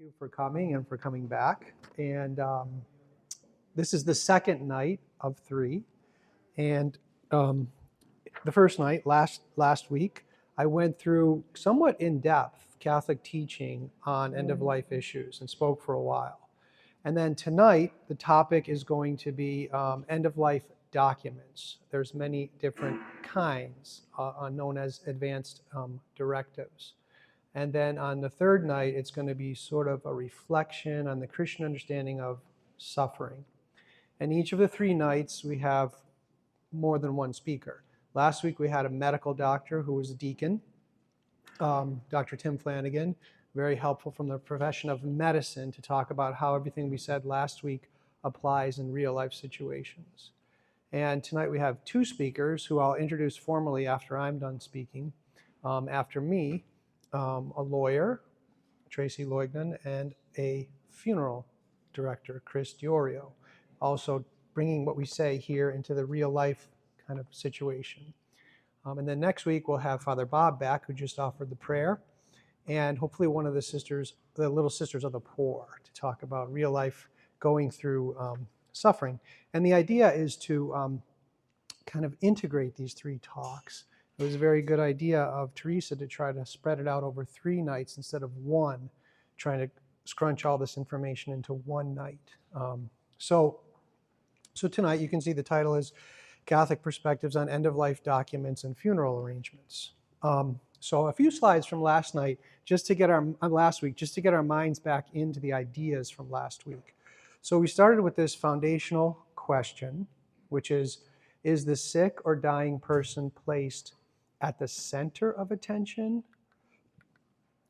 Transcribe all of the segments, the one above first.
you for coming and for coming back. And this is the second night of 3. And the first night, last week, I went through somewhat in-depth Catholic teaching on end-of-life issues and spoke for a while. And then tonight, the topic is going to be end-of-life documents. There's many different kinds known as advanced directives. And then on the third night, it's going to be sort of a reflection on the Christian understanding of suffering. And each of the 3 nights, we have more than one speaker. Last week, we had a medical doctor who was a deacon, Dr. Tim Flanagan, very helpful from the profession of medicine to talk about how everything we said last week applies in real-life situations. And tonight, we have 2 speakers who I'll introduce formally after I'm done speaking. After me, a lawyer, Tracy Loignon, and a funeral director, Chris Dilorio, also bringing what we say here into the real life kind of situation. And then next week we'll have Father Bob back, who just offered the prayer, and hopefully one of the sisters, the Little Sisters of the Poor, to talk about real life going through suffering. And the idea is to kind of integrate these 3 talks. It was a very good idea of Teresa to try to spread it out over 3 nights instead of 1, trying to scrunch all this information into 1 night. So tonight you can see the title is Catholic Perspectives on End-of-Life Documents and Funeral Arrangements. So a few slides from last night, just to get last week, just to get our minds back into the ideas from last week. So we started with this foundational question, which is the sick or dying person placed at the center of attention,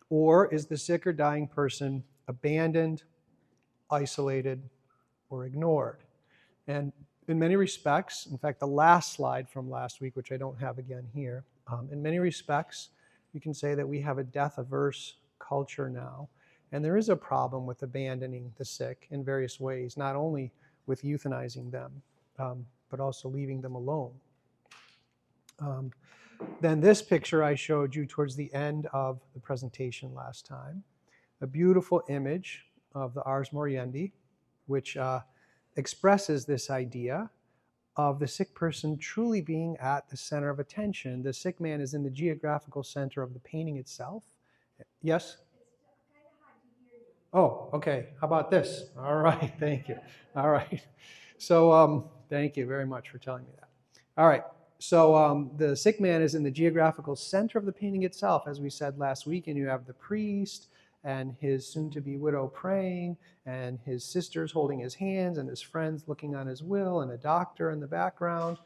or is the sick or dying person abandoned, isolated, or ignored? And in many respects, in fact, the last slide from last week, which I don't have again here, in many respects, you can say that we have a death-averse culture now. And there is a problem with abandoning the sick in various ways, not only with euthanizing them, but also leaving them alone. Then this picture I showed you towards the end of the presentation last time, a beautiful image of the Ars Moriendi, which expresses this idea of the sick person truly being at the center of attention. The sick man is in the geographical center of the painting itself. Yes? Oh, okay. How about this? All right. Thank you. All right. So thank you very much for telling me that. All right. So the sick man is in the geographical center of the painting itself, as we said last week, and you have the priest and his soon-to-be widow praying, and his sisters holding his hands, and his friends looking on his will, and a doctor in the background.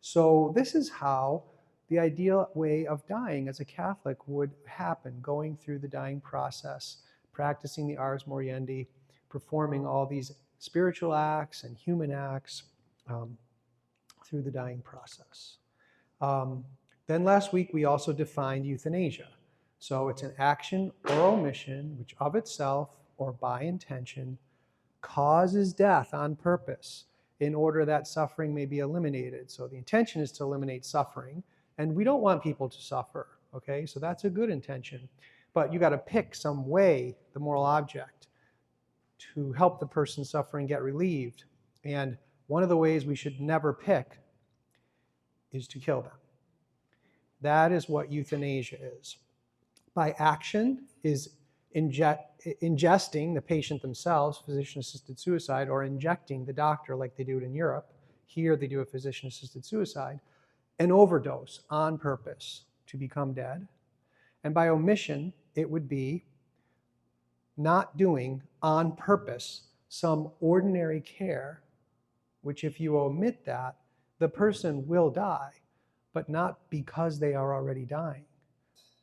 So this is how the ideal way of dying as a Catholic would happen, going through the dying process, practicing the Ars Moriendi, performing all these spiritual acts and human acts through the dying process. Then last week we also defined euthanasia. So it's an action or omission which of itself or by intention causes death on purpose in order that suffering may be eliminated. So the intention is to eliminate suffering, and we don't want people to suffer, okay? So that's a good intention. But you got to pick some way, the moral object, to help the person suffering get relieved. And one of the ways we should never pick is to kill them. That is what euthanasia is. By action is ingesting the patient themselves, physician-assisted suicide, or injecting the doctor like they do it in Europe. Here they do a physician-assisted suicide, an overdose on purpose to become dead. And by omission, it would be not doing on purpose some ordinary care, which if you omit that, the person will die, but not because they are already dying.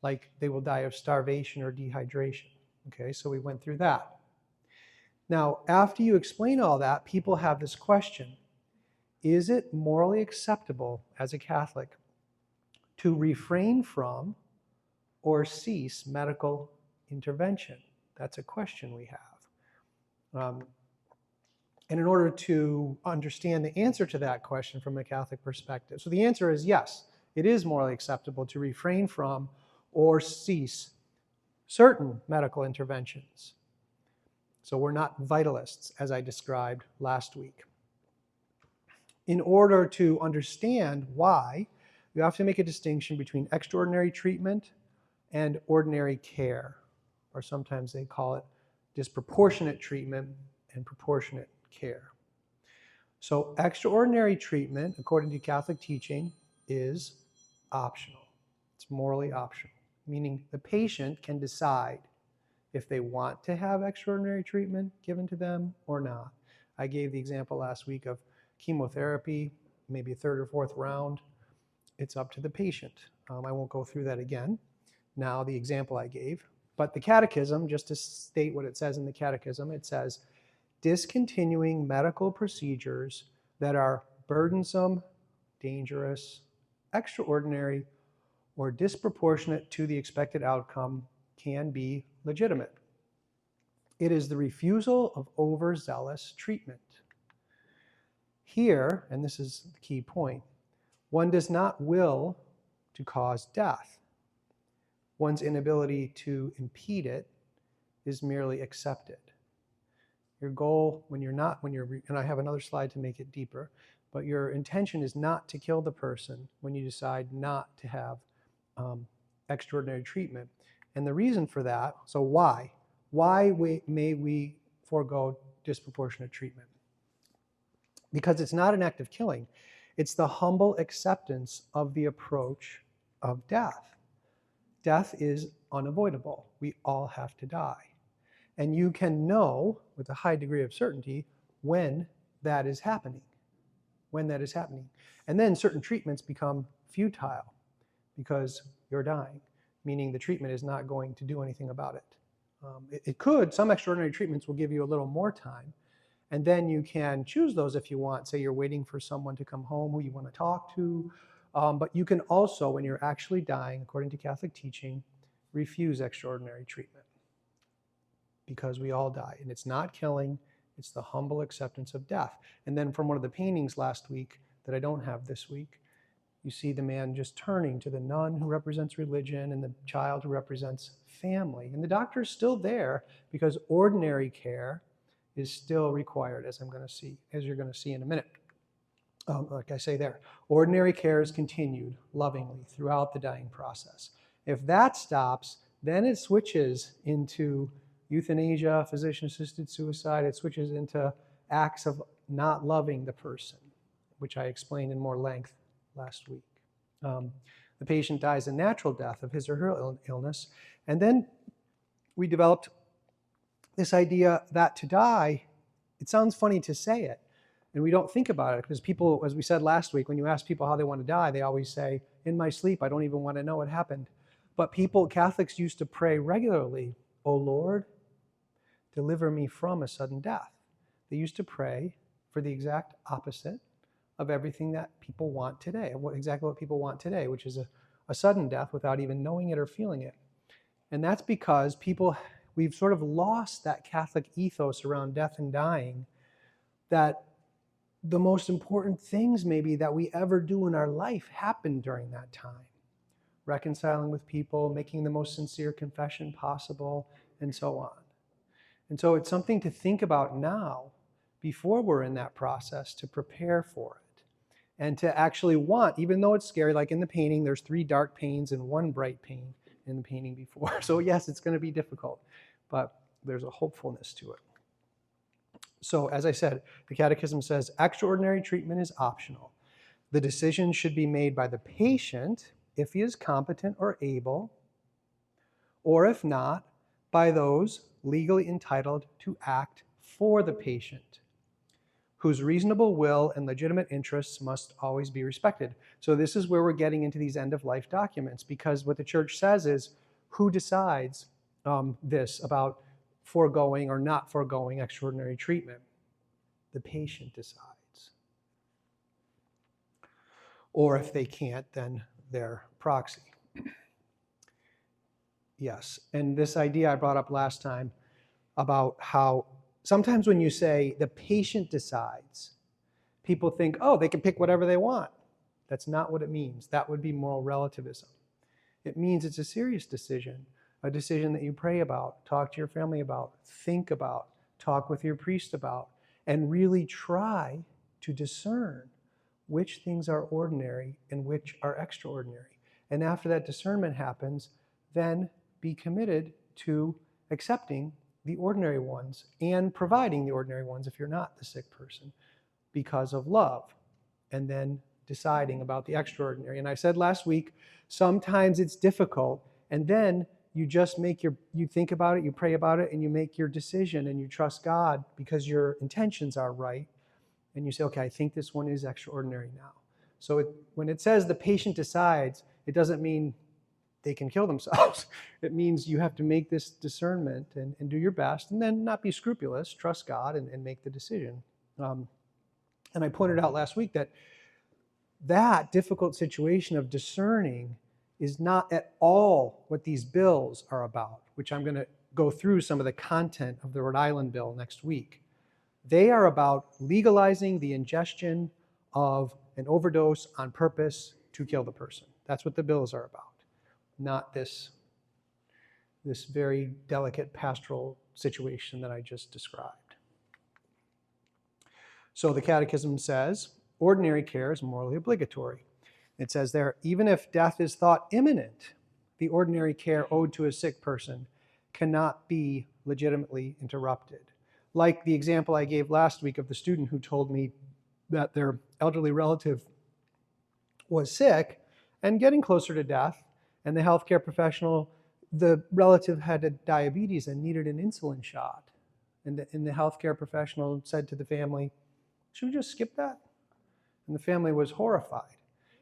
Like they will die of starvation or dehydration. Okay, so we went through that. Now, after you explain all that, people have this question. Is it morally acceptable as a Catholic to refrain from or cease medical intervention? That's a question we have. And in order to understand the answer to that question from a Catholic perspective, so the answer is yes, it is morally acceptable to refrain from or cease certain medical interventions. So we're not vitalists, as I described last week. In order to understand why, you have to make a distinction between extraordinary treatment and ordinary care, or sometimes they call it disproportionate treatment and proportionate care. So extraordinary treatment, according to Catholic teaching, is optional. It's morally optional, meaning the patient can decide if they want to have extraordinary treatment given to them or not. I gave the example last week of chemotherapy, maybe a third or fourth round. It's up to the patient. I won't go through that again. Now, the example I gave. But the catechism, just to state what it says in the catechism, it says, discontinuing medical procedures that are burdensome, dangerous, extraordinary, or disproportionate to the expected outcome can be legitimate. It is the refusal of overzealous treatment. Here, and this is the key point, one does not will to cause death. One's inability to impede it is merely accepted. Your goal, and I have another slide to make it deeper, but your intention is not to kill the person when you decide not to have extraordinary treatment. And the reason for that, so why? Why may we forego disproportionate treatment? Because it's not an act of killing. It's the humble acceptance of the approach of death. Death is unavoidable. We all have to die. And you can know with a high degree of certainty when that is happening. When that is happening. And then certain treatments become futile because you're dying, meaning the treatment is not going to do anything about it. It could, some extraordinary treatments will give you a little more time, and then you can choose those if you want. Say you're waiting for someone to come home who you want to talk to, but you can also, when you're actually dying, according to Catholic teaching, refuse extraordinary treatment because we all die. And it's not killing, it's the humble acceptance of death. And then from one of the paintings last week that I don't have this week, you see the man just turning to the nun who represents religion and the child who represents family. And the doctor is still there because ordinary care is still required, as you're going to see in a minute. Like I say there, ordinary care is continued lovingly throughout the dying process. If that stops, then it switches into euthanasia, physician-assisted suicide. It switches into acts of not loving the person, which I explained in more length last week. The patient dies a natural death of his or her illness. And then we developed this idea that to die, it sounds funny to say it, and we don't think about it because people, as we said last week, when you ask people how they want to die, they always say, in my sleep, I don't even want to know what happened. But Catholics used to pray regularly, "O Lord, deliver me from a sudden death." They used to pray for the exact opposite of everything that people want today, exactly what people want today, which is a sudden death without even knowing it or feeling it. And that's because we've sort of lost that Catholic ethos around death and dying, that the most important things maybe that we ever do in our life happen during that time. Reconciling with people, making the most sincere confession possible, and so on. And so it's something to think about now before we're in that process to prepare for it. And to actually want, even though it's scary, like in the painting, there's 3 dark panes and 1 bright pane in the painting before. So yes, it's going to be difficult, but there's a hopefulness to it. So as I said, the Catechism says extraordinary treatment is optional. The decision should be made by the patient if he is competent or able, or if not, by those legally entitled to act for the patient, whose reasonable will and legitimate interests must always be respected. So this is where we're getting into these end-of-life documents, because what the Church says is, who decides this about foregoing or not foregoing extraordinary treatment? The patient decides. Or if they can't, then their proxy. Yes, and this idea I brought up last time about how sometimes when you say the patient decides, people think, oh, they can pick whatever they want. That's not what it means. That would be moral relativism. It means it's a serious decision, a decision that you pray about, talk to your family about, think about, talk with your priest about, and really try to discern which things are ordinary and which are extraordinary. And after that discernment happens, then be committed to accepting the ordinary ones and providing the ordinary ones if you're not the sick person because of love, and then deciding about the extraordinary. And I said last week, sometimes it's difficult, and then you just you think about it, you pray about it, and you make your decision, and you trust God because your intentions are right. And you say, okay, I think this one is extraordinary now. So when it says the patient decides, it doesn't mean they can kill themselves. It means you have to make this discernment and do your best, and then not be scrupulous, trust God, and make the decision. And I pointed out last week that difficult situation of discerning is not at all what these bills are about, which I'm going to go through some of the content of the Rhode Island bill next week. They are about legalizing the ingestion of an overdose on purpose to kill the person. That's what the bills are about, not this very delicate pastoral situation that I just described. So the Catechism says, ordinary care is morally obligatory. It says there, even if death is thought imminent, the ordinary care owed to a sick person cannot be legitimately interrupted. Like the example I gave last week of the student who told me that their elderly relative was sick and getting closer to death, and the healthcare professional, the relative had diabetes and needed an insulin shot. And the healthcare professional said to the family, should we just skip that? And the family was horrified.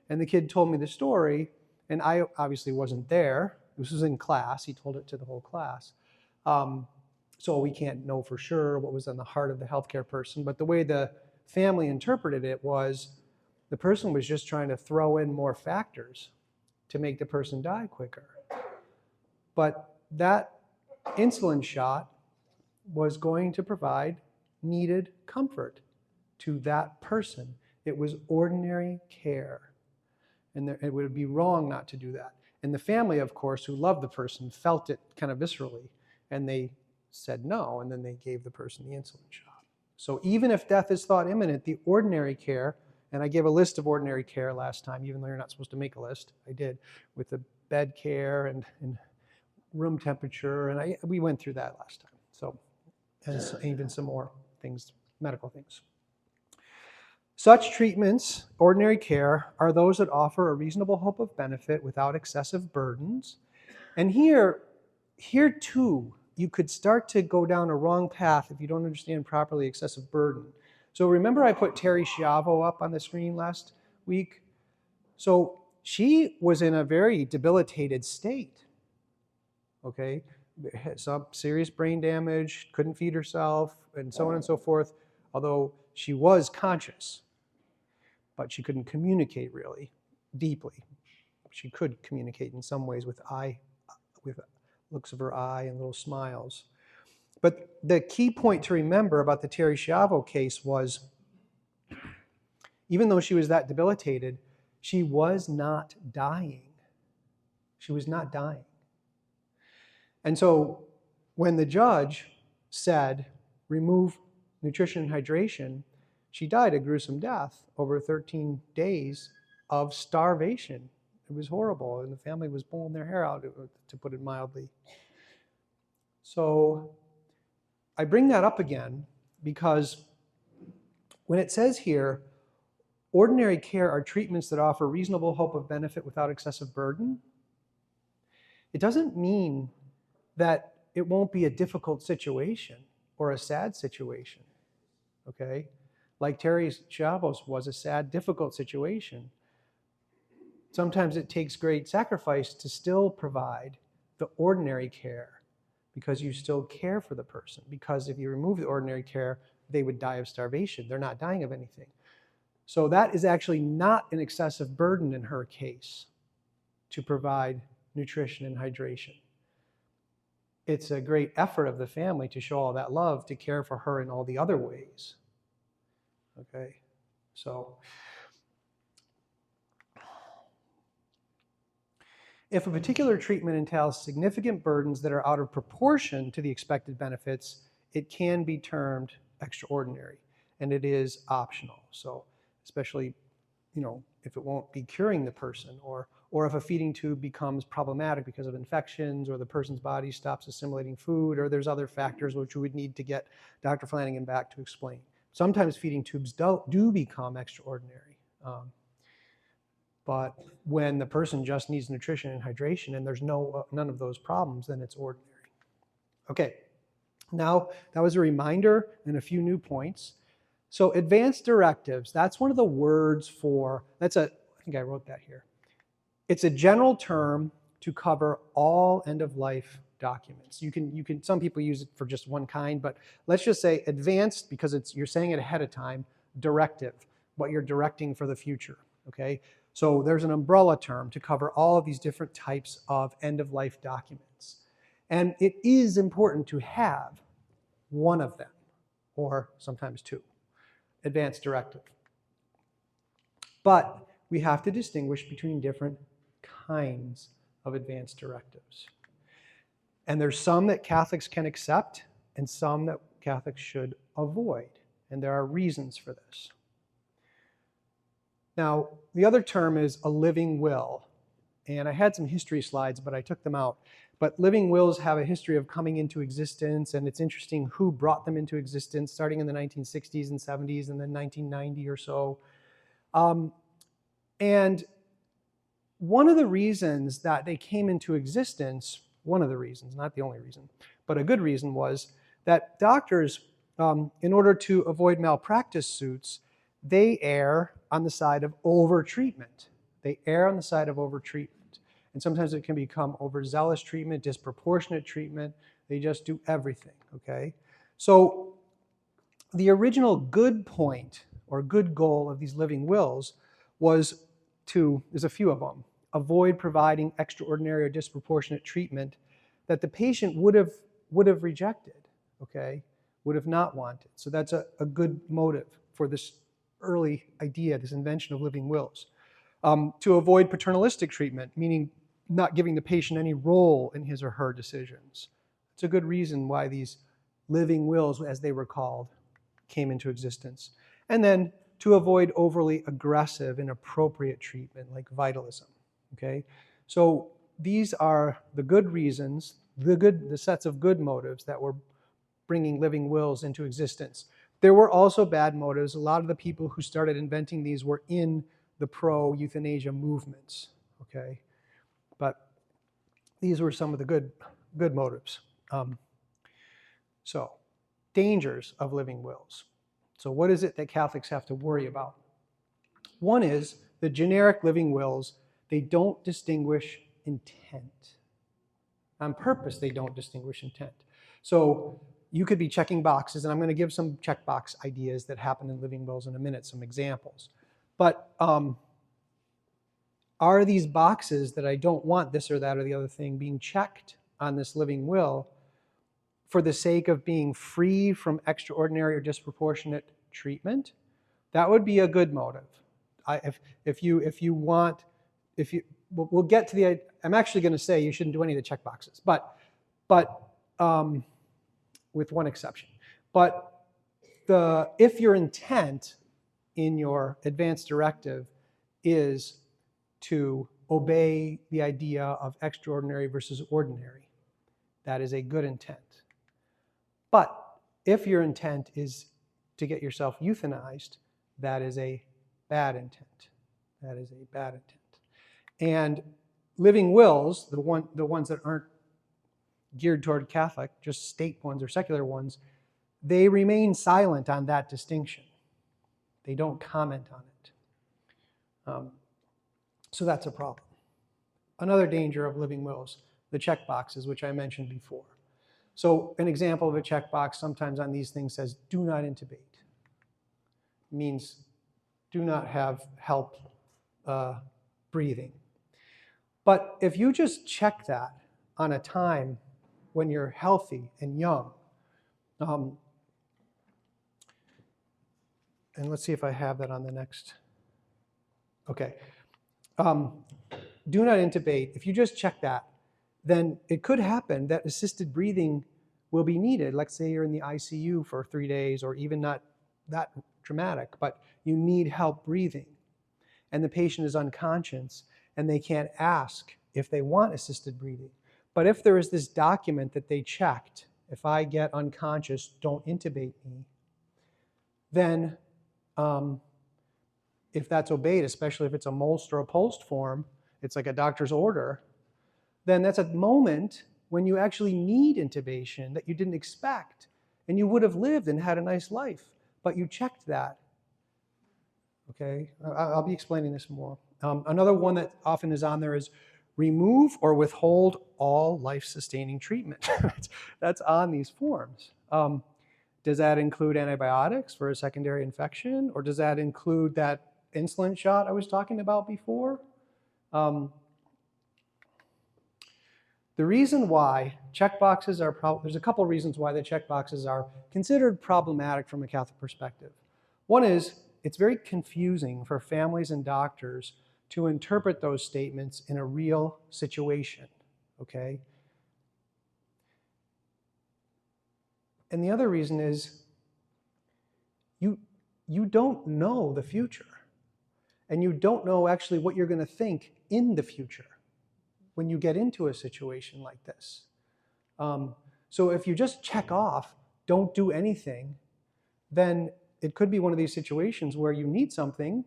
And the kid told me the story, and I obviously wasn't there. This was in class. He told it to the whole class. So we can't know for sure what was in the heart of the healthcare person, but the way the family interpreted it was the person was just trying to throw in more factors to make the person die quicker. But that insulin shot was going to provide needed comfort to that person. It was ordinary care, and it would be wrong not to do that. And the family, of course, who loved the person, felt it kind of viscerally, and they said no, and then they gave the person the insulin shot. So even if death is thought imminent, the ordinary care, and I gave a list of ordinary care last time, even though you're not supposed to make a list, I did, with the bed care and room temperature, and we went through that last time. So, and even some more things, medical things. Such treatments, ordinary care, are those that offer a reasonable hope of benefit without excessive burdens. And here too, you could start to go down a wrong path if you don't understand properly excessive burden. So remember I put Terry Schiavo up on the screen last week? So she was in a very debilitated state, okay? Some serious brain damage, couldn't feed herself, and so on and so forth, although she was conscious, but she couldn't communicate really deeply. She could communicate in some ways with looks of her eye and little smiles. But the key point to remember about the Terry Schiavo case was, even though she was that debilitated, she was not dying. She was not dying. And so when the judge said, remove nutrition and hydration, she died a gruesome death over 13 days of starvation. It was horrible, and the family was pulling their hair out, to put it mildly. So I bring that up again because when it says here, ordinary care are treatments that offer reasonable hope of benefit without excessive burden, it doesn't mean that it won't be a difficult situation or a sad situation, okay? Like Terry Schiavo's was a sad, difficult situation. Sometimes it takes great sacrifice to still provide the ordinary care because you still care for the person. Because if you remove the ordinary care, they would die of starvation. They're not dying of anything. So that is actually not an excessive burden in her case to provide nutrition and hydration. It's a great effort of the family to show all that love, to care for her in all the other ways. Okay, so if a particular treatment entails significant burdens that are out of proportion to the expected benefits, it can be termed extraordinary, and it is optional. So especially, if it won't be curing the person, or if a feeding tube becomes problematic because of infections, or the person's body stops assimilating food, or there's other factors which we would need to get Dr. Flanagan back to explain. Sometimes feeding tubes do become extraordinary. But when the person just needs nutrition and hydration and there's none of those problems, then it's ordinary. Okay, now that was a reminder and a few new points. So advanced directives, that's one of the words for, I think I wrote that here. It's a general term to cover all end-of-life documents. Some people use it for just one kind, but let's just say advanced, because you're saying it ahead of time, directive, what you're directing for the future, okay? So there's an umbrella term to cover all of these different types of end-of-life documents. And it is important to have one of them, or sometimes two, advanced directive. But we have to distinguish between different kinds of advanced directives. And there's some that Catholics can accept and some that Catholics should avoid. And there are reasons for this. Now, the other term is a living will. And I had some history slides, but I took them out. But living wills have a history of coming into existence, and it's interesting who brought them into existence, starting in the 1960s and 70s, and then 1990 or so. And one of the reasons that they came into existence, one of the reasons, not the only reason, but a good reason, was that doctors, in order to avoid malpractice suits, they err on the side of over-treatment. They err on the side of over-treatment. And sometimes it can become overzealous treatment, disproportionate treatment. They just do everything, okay? So the original good point or good goal of these living wills was to, there's a few of them, avoid providing extraordinary or disproportionate treatment that the patient would have rejected, okay? Would have not wanted. So that's a good motive for this early idea, this invention of living wills. To avoid paternalistic treatment, meaning not giving the patient any role in his or her decisions. It's a good reason why these living wills, as they were called, came into existence. And then to avoid overly aggressive, inappropriate treatment like vitalism, okay? So these are the good reasons, the sets of good motives that were bringing living wills into existence. There were also bad motives. A lot of the people who started inventing these were in the pro-euthanasia movements, okay? But these were some of the good motives. So, dangers of living wills. So what is it that Catholics have to worry about? One is the generic living wills, they don't distinguish intent. On purpose, they don't distinguish intent. So you could be checking boxes, and I'm going to give some checkbox ideas that happen in living wills in a minute, some examples. But are these boxes that I don't want this or that or the other thing being checked on this living will for the sake of being free from extraordinary or disproportionate treatment? That would be a good motive. We'll get to the, I'm actually going to say you shouldn't do any of the check boxes, but with one exception. But if your intent in your advance directive is to obey the idea of extraordinary versus ordinary, that is a good intent. But if your intent is to get yourself euthanized, that is a bad intent. That is a bad intent. And living wills, the ones that aren't geared toward Catholic, just state ones or secular ones, they remain silent on that distinction. They don't comment on it. So that's a problem. Another danger of living wills, the check boxes, which I mentioned before. So an example of a checkbox sometimes on these things says, do not intubate. It means do not have help breathing. But if you just check that on a time when you're healthy and young, and let's see if I have that on the next. Okay. Do not intubate. If you just check that, then it could happen that assisted breathing will be needed. Let's say you're in the ICU for 3 days, or even not that dramatic, but you need help breathing, and the patient is unconscious, and they can't ask if they want assisted breathing. But if there is this document that they checked, if I get unconscious, don't intubate me, then if that's obeyed, especially if it's a MOLST or a POLST form, it's like a doctor's order, then that's a moment when you actually need intubation that you didn't expect, and you would have lived and had a nice life, but you checked that. Okay, I'll be explaining this more. Another one that often is on there is remove or withhold all life-sustaining treatment. That's on these forms. Does that include antibiotics for a secondary infection, or does that include that insulin shot I was talking about before? The reason why checkboxes are, there's a couple reasons why the checkboxes are considered problematic from a Catholic perspective. One is, it's very confusing for families and doctors to interpret those statements in a real situation, okay? And the other reason is, you don't know the future, and you don't know actually what you're going to think in the future when you get into a situation like this. So if you just check off, don't do anything, then it could be one of these situations where you need something,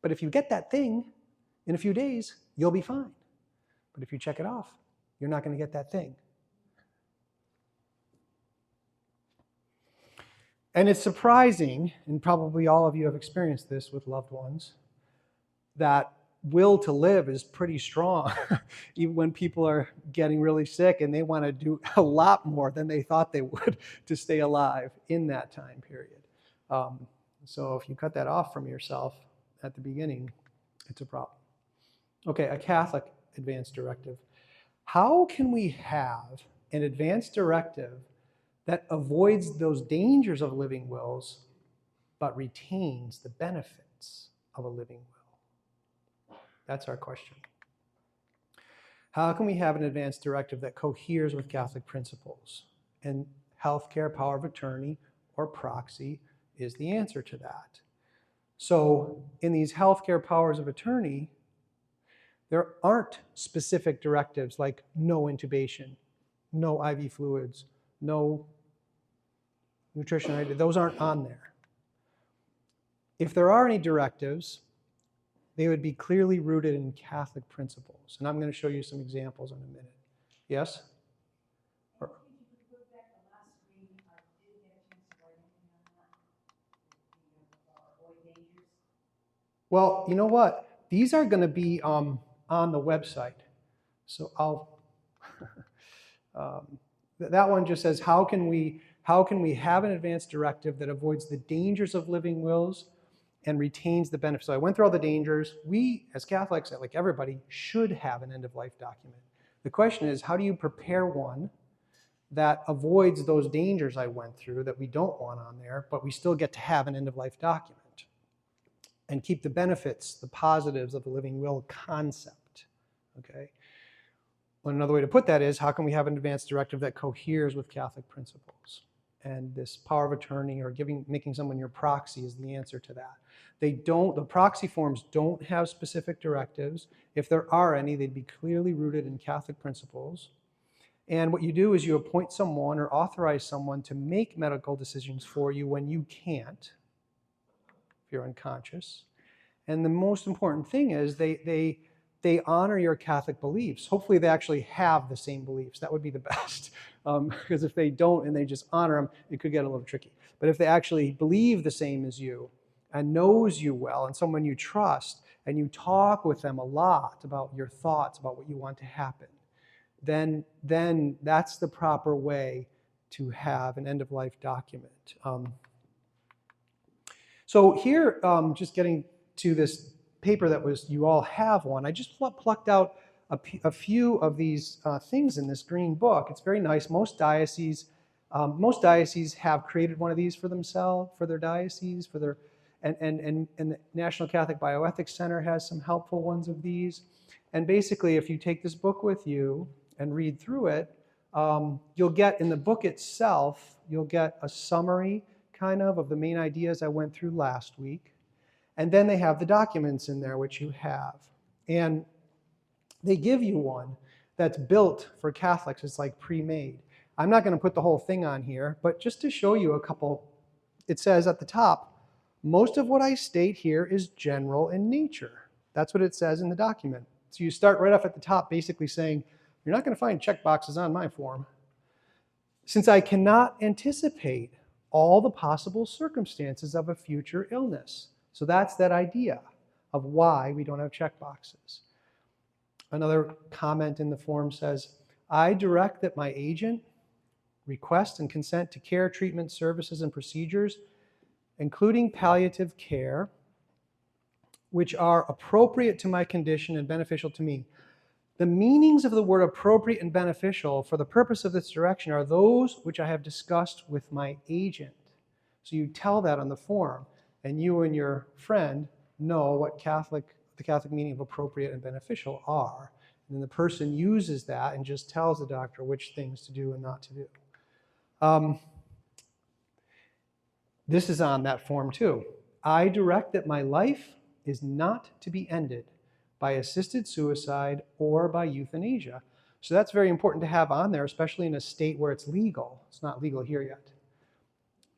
but if you get that thing in a few days, you'll be fine. But if you check it off, you're not going to get that thing. And it's surprising, and probably all of you have experienced this with loved ones, that will to live is pretty strong, even when people are getting really sick and they want to do a lot more than they thought they would to stay alive in that time period. So if you cut that off from yourself at the beginning, it's a problem. Okay, a Catholic advance directive. How can we have an advance directive that avoids those dangers of living wills but retains the benefits of a living will? That's our question. How can we have an advance directive that coheres with Catholic principles? And healthcare power of attorney or proxy is the answer to that. So in these healthcare powers of attorney, there aren't specific directives like no intubation, no IV fluids, no nutrition. Those aren't on there. If there are any directives, they would be clearly rooted in Catholic principles. And I'm going to show you some examples in a minute. Yes? Well, you know what? These are going to be on the website. So I'll, that one just says, how can we have an advance directive that avoids the dangers of living wills and retains the benefits? So I went through all the dangers. We, as Catholics, like everybody, should have an end-of-life document. The question is, how do you prepare one that avoids those dangers I went through that we don't want on there, but we still get to have an end-of-life document and keep the benefits, the positives of the living will concept, okay? Well, another way to put that is, how can we have an advance directive that coheres with Catholic principles? And this power of attorney or making someone your proxy is the answer to that. The proxy forms don't have specific directives. If there are any, they'd be clearly rooted in Catholic principles. And what you do is you appoint someone or authorize someone to make medical decisions for you when you can't, if you're unconscious. And the most important thing is they honor your Catholic beliefs. Hopefully they actually have the same beliefs. That would be the best. Because if they don't and they just honor them, it could get a little tricky. But if they actually believe the same as you and knows you well and someone you trust and you talk with them a lot about your thoughts, about what you want to happen, then that's the proper way to have an end-of-life document. So here, just getting to this paper that you all have one, I just plucked out a few of these things in this green book. It's very nice. Most dioceses have created one of these for themselves, for their diocese, and the National Catholic Bioethics Center has some helpful ones of these. And basically, if you take this book with you and read through it, You'll get in the book itself, you'll get a summary kind of the main ideas I went through last week. And then they have the documents in there, which you have. And they give you one that's built for Catholics. It's like pre-made. I'm not going to put the whole thing on here, but just to show you a couple, it says at the top, most of what I state here is general in nature. That's what it says in the document. So you start right off at the top basically saying, you're not going to find check boxes on my form. Since I cannot anticipate all the possible circumstances of a future illness. So that's that idea of why we don't have check boxes. Another comment in the form says, I direct that my agent request and consent to care, treatment, services, and procedures, including palliative care, which are appropriate to my condition and beneficial to me. The meanings of the word appropriate and beneficial for the purpose of this direction are those which I have discussed with my agent. So you tell that on the form, and you and your friend know what the Catholic meaning of appropriate and beneficial are. And then the person uses that and just tells the doctor which things to do and not to do. This is on that form too. I direct that my life is not to be ended by assisted suicide or by euthanasia. So that's very important to have on there, especially in a state where it's legal. It's not legal here yet.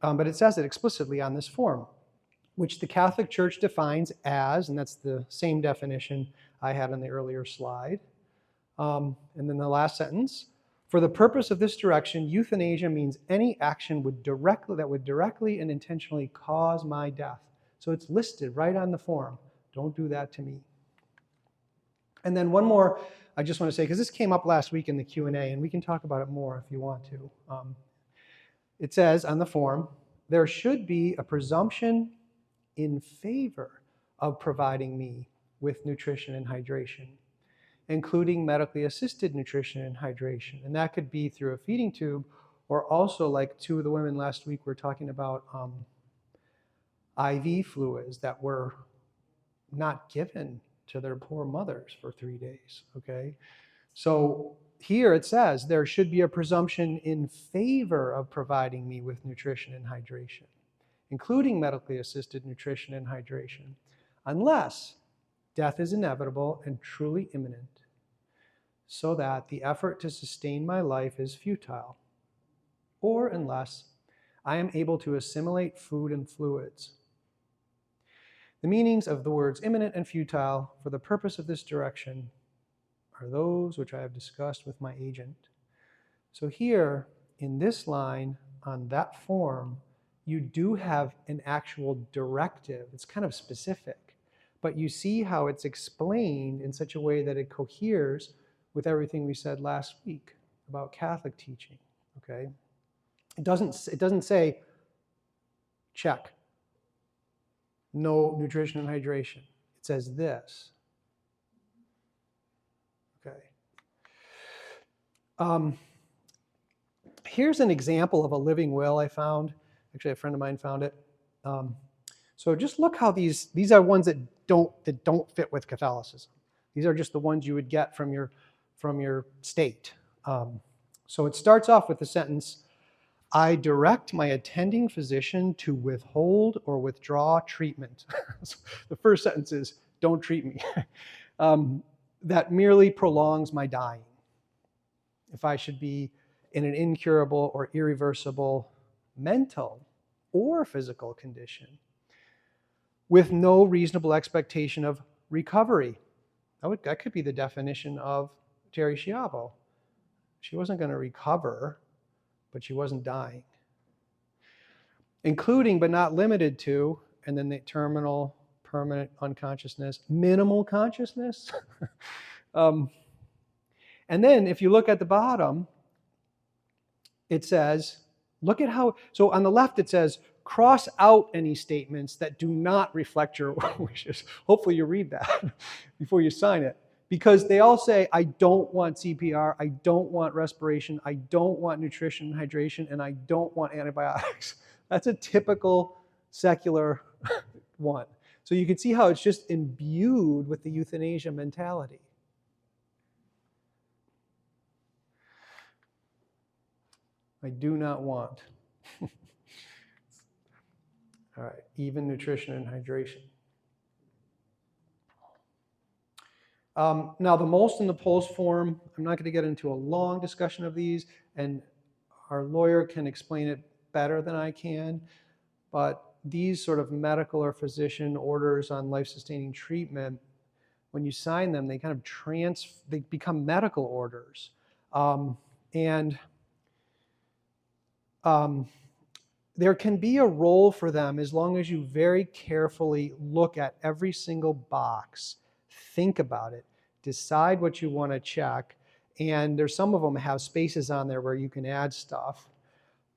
But it says it explicitly on this form, which the Catholic Church defines as, and that's the same definition I had on the earlier slide. And then the last sentence, for the purpose of this direction, euthanasia means any action that would directly and intentionally cause my death. So it's listed right on the form. Don't do that to me. And then one more I just want to say, because this came up last week in the Q&A, and we can talk about it more if you want to. It says on the form, there should be a presumption in favor of providing me with nutrition and hydration, including medically assisted nutrition and hydration. And that could be through a feeding tube, or also like two of the women last week were talking about IV fluids that were not given to their poor mothers for 3 days, okay? So here it says there should be a presumption in favor of providing me with nutrition and hydration, including medically assisted nutrition and hydration, unless death is inevitable and truly imminent, so that the effort to sustain my life is futile, or unless I am able to assimilate food and fluids. The meanings of the words imminent and futile for the purpose of this direction are those which I have discussed with my agent. So here, in this line, on that form, you do have an actual directive. It's kind of specific, but you see how it's explained in such a way that it coheres with everything we said last week about Catholic teaching, okay? It doesn't say, check, no nutrition and hydration. It says this, okay? Here's an example of a living will I found. Actually, a friend of mine found it. So just look how these are ones that don't fit with Catholicism. These are just the ones you would get from your state. So it starts off with the sentence, I direct my attending physician to withhold or withdraw treatment. So the first sentence is, don't treat me. That merely prolongs my dying. If I should be in an incurable or irreversible mental or physical condition with no reasonable expectation of recovery. That could be the definition of Terry Schiavo. She wasn't going to recover, but she wasn't dying. Including but not limited to, and then the terminal, permanent unconsciousness, minimal consciousness. And then if you look at the bottom, it says, look at how, so on the left it says, cross out any statements that do not reflect your wishes. Hopefully you read that before you sign it. Because they all say, I don't want CPR, I don't want respiration, I don't want nutrition and hydration, and I don't want antibiotics. That's a typical secular one. So you can see how it's just imbued with the euthanasia mentality. I do not want. All right, even nutrition and hydration. Now the MOLST and the POLST form, I'm not going to get into a long discussion of these, and our lawyer can explain it better than I can, but these sort of medical or physician orders on life-sustaining treatment, when you sign them, they kind of they become medical orders. There can be a role for them as long as you very carefully look at every single box, think about it, decide what you want to check, and there's some of them have spaces on there where you can add stuff.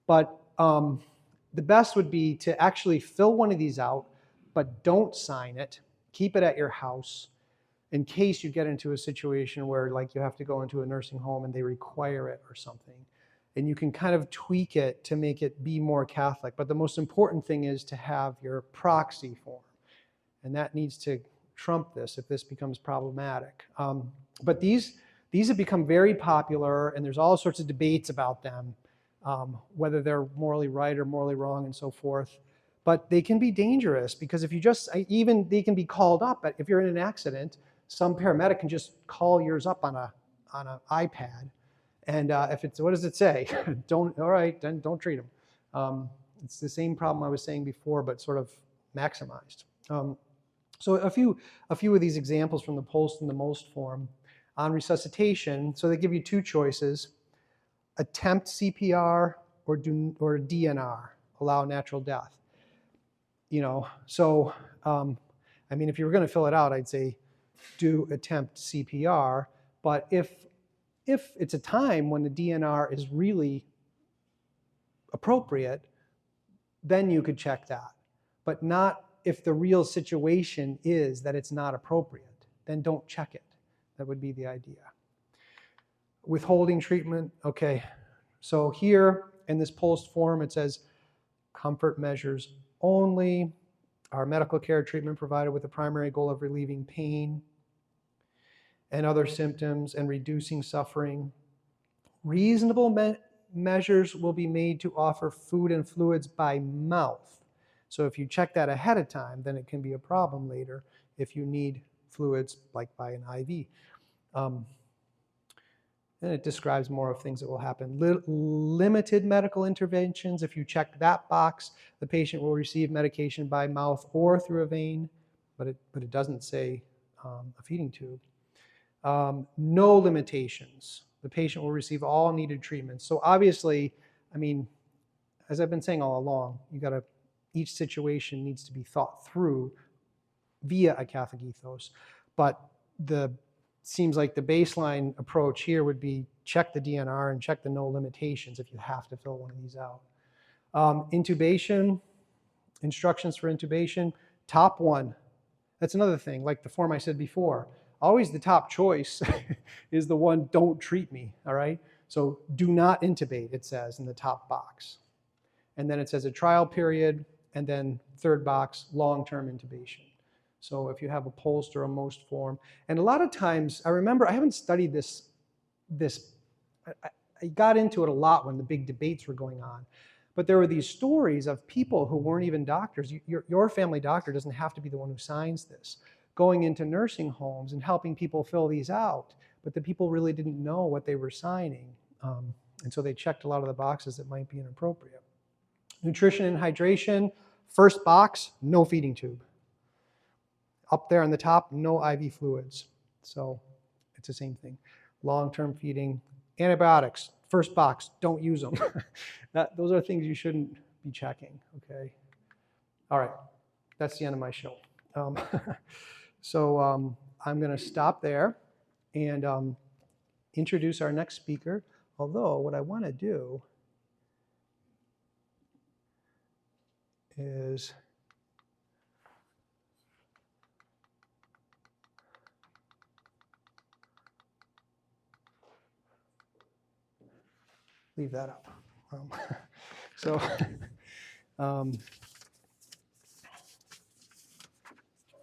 But the best would be to actually fill one of these out, but don't sign it. Keep it at your house in case you get into a situation where like you have to go into a nursing home and they require it or something. And you can kind of tweak it to make it be more Catholic. But the most important thing is to have your proxy form. And that needs to trump this if this becomes problematic. But these have become very popular, and there's all sorts of debates about them, whether they're morally right or morally wrong and so forth. But they can be dangerous because if you just, even they can be called up. If you're in an accident, some paramedic can just call yours up on an iPad. And if it's, what does it say? All right, then don't treat them. It's the same problem I was saying before, but sort of maximized. So a few of these examples from the POLST and the MOLST form on resuscitation. So they give you two choices: attempt CPR or DNR, allow natural death. So I mean, if you were going to fill it out, I'd say do attempt CPR. But if it's a time when the DNR is really appropriate, then you could check that. But not if the real situation is that it's not appropriate, then don't check it. That would be the idea. Withholding treatment, okay. So here in this POLST form, it says comfort measures only, our medical care treatment provided with the primary goal of relieving pain and other symptoms and reducing suffering. Reasonable measures will be made to offer food and fluids by mouth. So if you check that ahead of time, then it can be a problem later if you need fluids like by an IV. And it describes more of things that will happen. Limited medical interventions, if you check that box, the patient will receive medication by mouth or through a vein, but it doesn't say a feeding tube. No limitations. The patient will receive all needed treatments. So obviously, I mean, as I've been saying all along, each situation needs to be thought through via a Catholic ethos. But seems like the baseline approach here would be check the DNR and check the no limitations if you have to fill one of these out. Intubation, instructions for intubation, top one. That's another thing, like the form I said before. Always the top choice is the one, don't treat me, all right? So do not intubate, it says in the top box. And then it says a trial period, and then third box, long-term intubation. So if you have a POLST or a MOST form, and a lot of times, I remember, I haven't studied this, I got into it a lot when the big debates were going on, but there were these stories of people who weren't even doctors. Your family doctor doesn't have to be the one who signs this, going into nursing homes and helping people fill these out, but the people really didn't know what they were signing. And so they checked a lot of the boxes that might be inappropriate. Nutrition and hydration, first box, no feeding tube. Up there on the top, no IV fluids. So it's the same thing. Long-term feeding, antibiotics, first box, don't use them. Those are things you shouldn't be checking, okay? All right, that's the end of my show. So I'm gonna stop there and introduce our next speaker. Although what I wanna do is leave that up.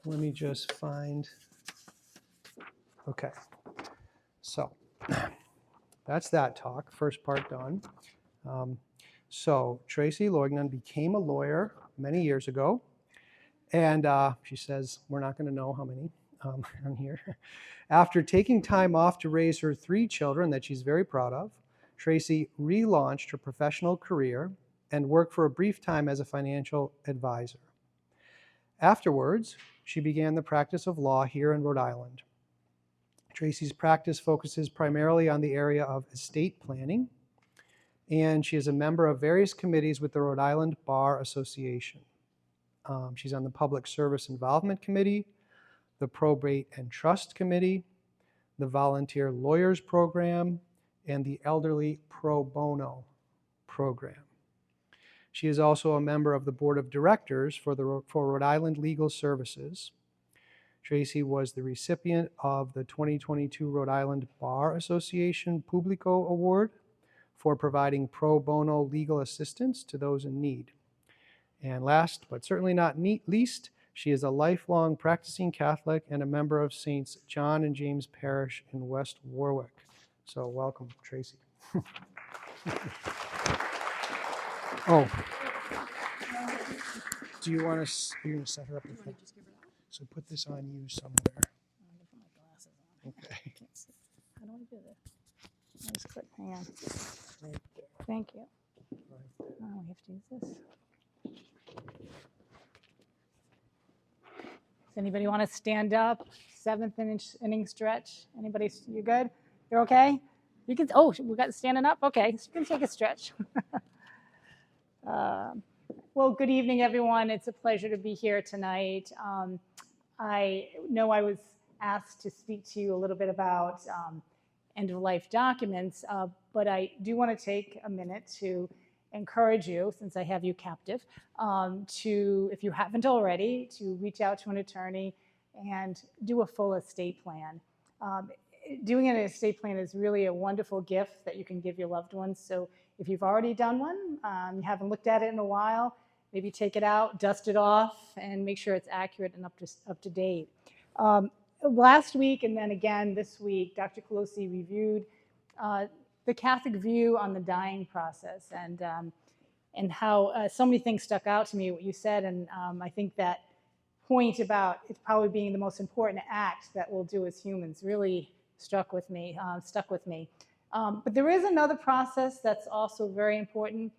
Let me just find, okay. So that's that talk, first part done. So Tracy Loignon became a lawyer many years ago, and she says we're not going to know how many on here. After taking time off to raise her 3 children that she's very proud of, Tracy relaunched her professional career and worked for a brief time as a financial advisor. Afterwards, she began the practice of law here in Rhode Island. Tracy's practice focuses primarily on the area of estate planning, and she is a member of various committees with the Rhode Island Bar Association. She's on the Public Service Involvement Committee, the Probate and Trust Committee, the Volunteer Lawyers Program, and the Elderly Pro Bono Program. She is also a member of the Board of Directors for Rhode Island Legal Services. Tracy was the recipient of the 2022 Rhode Island Bar Association Publico Award for providing pro bono legal assistance to those in need. And last, but certainly not least, she is a lifelong practicing Catholic and a member of Saints John and James Parish in West Warwick. So welcome, Tracy. Oh, do you want to? You're going to set her up. So put this on you somewhere. I'm going to put my glasses on. Okay. How do I do this? I just click. Hang on. Right there. Thank you. Right. Oh, we have to use this. Does anybody want to stand up? 7th inning stretch. Anybody? You good? You're okay? You can. Oh, we got standing up. Okay, so you can take a stretch. Well, good evening, everyone. It's a pleasure to be here tonight. I know I was asked to speak to you a little bit about end-of-life documents, but I do want to take a minute to encourage you, since I have you captive, to, if you haven't already, to reach out to an attorney and do a full estate plan. Doing an estate plan is really a wonderful gift that you can give your loved ones. So if you've already done one, you haven't looked at it in a while, maybe take it out, dust it off, and make sure it's accurate and up to date. Last week and then again this week, Dr. Colosi reviewed the Catholic view on the dying process and how so many things stuck out to me, what you said, and I think that point about it probably being the most important act that we'll do as humans really stuck with me. But there is another process that's also very important,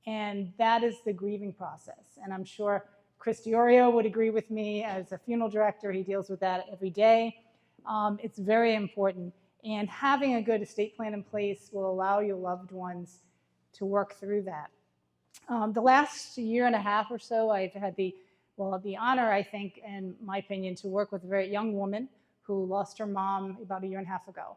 and that is the grieving process. And I'm sure Chris Dilorio would agree with me. As a funeral director, he deals with that every day. It's very important. And having a good estate plan in place will allow your loved ones to work through that. The last year and a half or so, I've had the honor, I think, in my opinion, to work with a very young woman who lost her mom about a year and a half ago.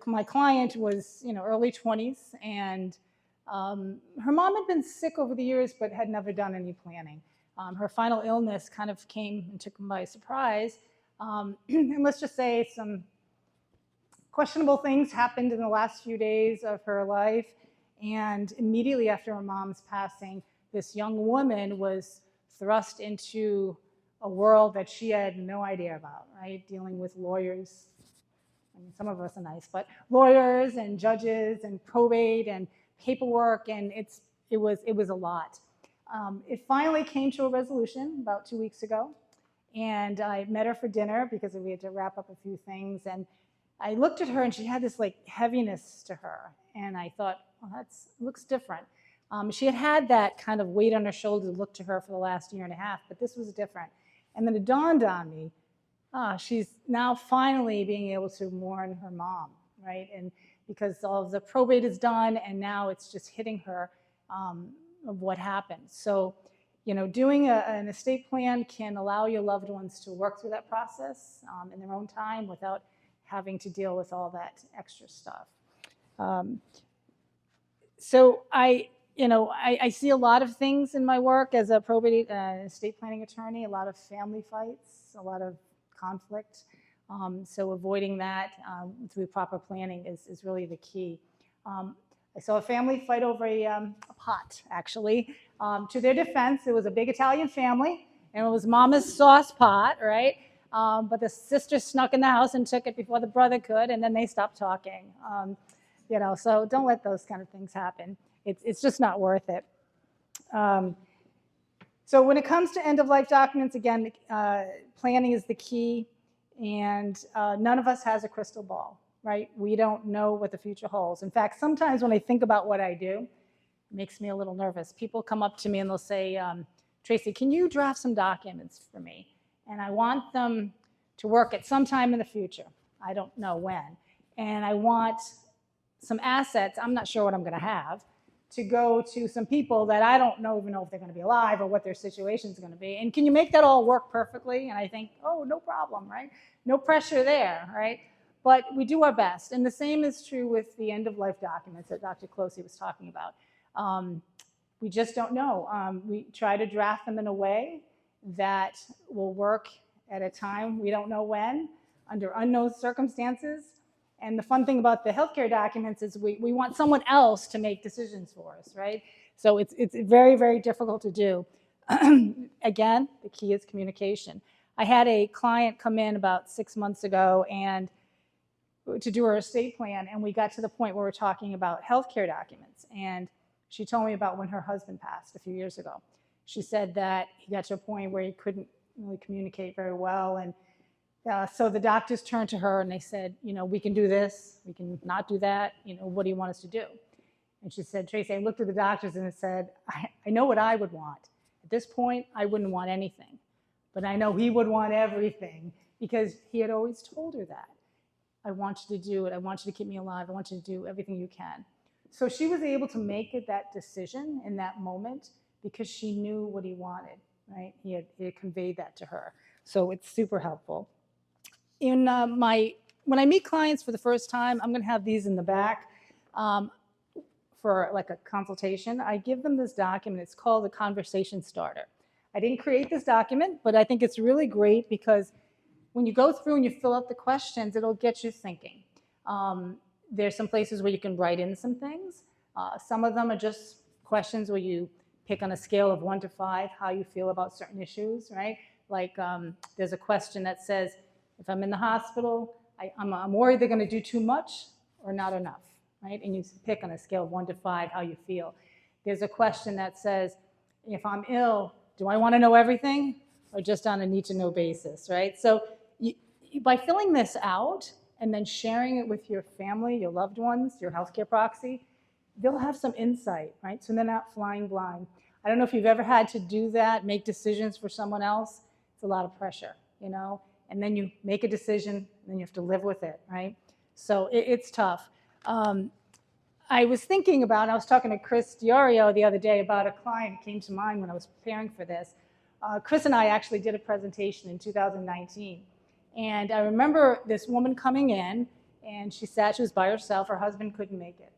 My client was, early 20s, and her mom had been sick over the years, but had never done any planning. Her final illness kind of came and took them by surprise. And let's just say some questionable things happened in the last few days of her life. And immediately after her mom's passing, this young woman was thrust into a world that she had no idea about, right? Dealing with lawyers. I mean, some of us are nice, but lawyers and judges and probate and paperwork, and it was a lot. It finally came to a resolution about 2 weeks ago, and I met her for dinner because we had to wrap up a few things, and I looked at her and she had this heaviness to her, and I thought, well, that looks different. She had that kind of weight on her shoulder look to her for the last year and a half, but this was different. And then it dawned on me, she's now finally being able to mourn her mom, right? And because all of the probate is done, and now it's just hitting her of what happened. So, doing an estate plan can allow your loved ones to work through that process in their own time without having to deal with all that extra stuff. So I see a lot of things in my work as a probate estate planning attorney, a lot of family fights, a lot of conflict. So avoiding that through proper planning is really the key. I saw a family fight over a pot, actually. To their defense, it was a big Italian family, and it was Mama's sauce pot, right? But the sister snuck in the house and took it before the brother could, and then they stopped talking. So don't let those kind of things happen. It's just not worth it. So when it comes to end-of-life documents, again, planning is the key, and none of us has a crystal ball, right? We don't know what the future holds. In fact, sometimes when I think about what I do, it makes me a little nervous. People come up to me and they'll say, Tracy, can you draft some documents for me? And I want them to work at some time in the future. I don't know when. And I want some assets, I'm not sure what I'm going to have, to go to some people that I don't even know if they're going to be alive or what their situation is going to be. And can you make that all work perfectly? And I think, oh, no problem, right? No pressure there, right? But we do our best. And the same is true with the end-of-life documents that Dr. Colosi was talking about. We just don't know. We try to draft them in a way that will work at a time we don't know when, under unknown circumstances. And the fun thing about the healthcare documents is we want someone else to make decisions for us, right? So it's very, very difficult to do. Again, the key is communication. I had a client come in about 6 months ago and to do her estate plan, and we got to the point where we're talking about healthcare documents. And she told me about when her husband passed a few years ago. She said that he got to a point where he couldn't really communicate very well, and so the doctors turned to her and they said, we can do this, we can not do that, what do you want us to do? And she said, Tracy, I looked at the doctors and it said, I know what I would want. At this point, I wouldn't want anything, but I know he would want everything because he had always told her that. I want you to do it, I want you to keep me alive, I want you to do everything you can. So she was able to make that decision in that moment because she knew what he wanted, right? He had conveyed that to her. So it's super helpful. When I meet clients for the first time, I'm going to have these in the back for like a consultation. I give them this document. It's called the Conversation Starter. I didn't create this document, but I think it's really great because when you go through and you fill out the questions, it'll get you thinking. There's some places where you can write in some things. Some of them are just questions where you pick on a scale of 1 to 5 how you feel about certain issues, right? Like there's a question that says, if I'm in the hospital, I'm worried they're going to do too much or not enough, right? And you pick on a scale of 1 to 5 how you feel. There's a question that says, if I'm ill, do I want to know everything or just on a need-to-know basis, right? So by filling this out and then sharing it with your family, your loved ones, your healthcare proxy, they'll have some insight, right? So they're not flying blind. I don't know if you've ever had to do that, make decisions for someone else. It's a lot of pressure, and then you make a decision, and then you have to live with it, right? So it's tough. I was talking to Chris Dilorio the other day about a client who came to mind when I was preparing for this. Chris and I actually did a presentation in 2019. And I remember this woman coming in, and she was by herself, her husband couldn't make it.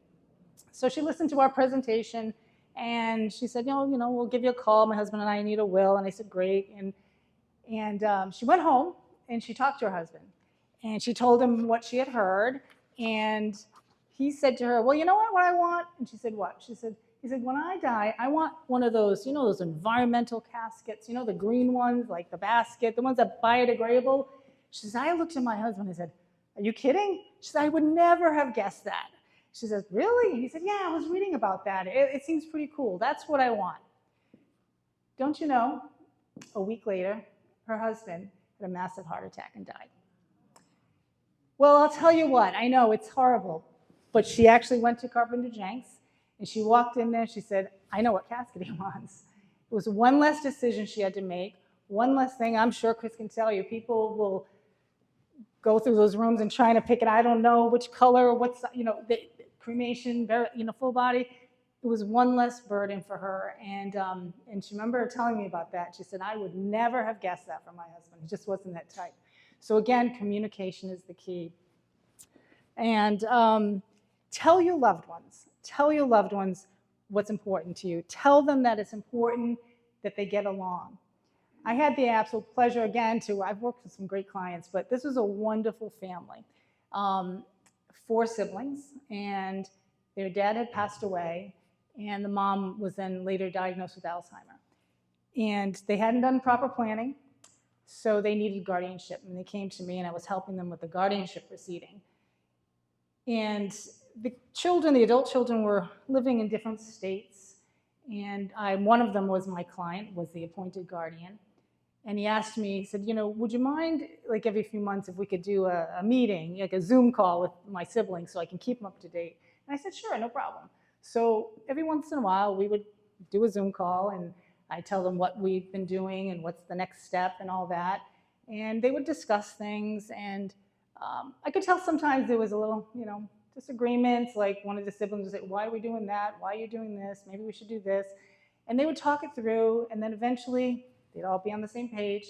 So she listened to our presentation, and she said, we'll give you a call, my husband and I need a will. And I said, great. And she went home, and she talked to her husband. And she told him what she had heard, and he said to her, well, you know what I want? And she said, what? He said, when I die, I want one of those, those environmental caskets, the green ones, like the basket, the ones that are biodegradable. She says, I looked at my husband and said, are you kidding? She said, I would never have guessed that. She says, really? And he said, yeah, I was reading about that. It seems pretty cool. That's what I want. Don't you know, a week later, her husband had a massive heart attack and died. Well, I'll tell you what, I know it's horrible, but she actually went to Carpenter Jenks, and she walked in there, she said, I know what casket he wants. It was one less decision she had to make, one less thing. I'm sure Chris can tell you, people will go through those rooms and trying to pick it, I don't know which color, what's, the cremation, full body. It was one less burden for her, and she remember telling me about that. She said, I would never have guessed that from my husband. He just wasn't that type. So again, communication is the key. And tell your loved ones what's important to you. Tell them that it's important that they get along. I had the absolute pleasure, again, I've worked with some great clients, but this was a wonderful family. 4 siblings, and their dad had passed away, and the mom was then later diagnosed with Alzheimer's. And they hadn't done proper planning, so they needed guardianship. And they came to me, and I was helping them with the guardianship proceeding. And the children, the adult children, were living in different states, and one of them was my client, was the appointed guardian. And he asked me, he said, would you mind, like every few months, if we could do a meeting, like a Zoom call with my siblings so I can keep them up to date? And I said, sure, no problem. So every once in a while, we would do a Zoom call, and I tell them what we've been doing and what's the next step and all that. And they would discuss things, and I could tell sometimes there was a little, disagreements, like one of the siblings would say, why are we doing that? Why are you doing this? Maybe we should do this. And they would talk it through, and then eventually they'd all be on the same page.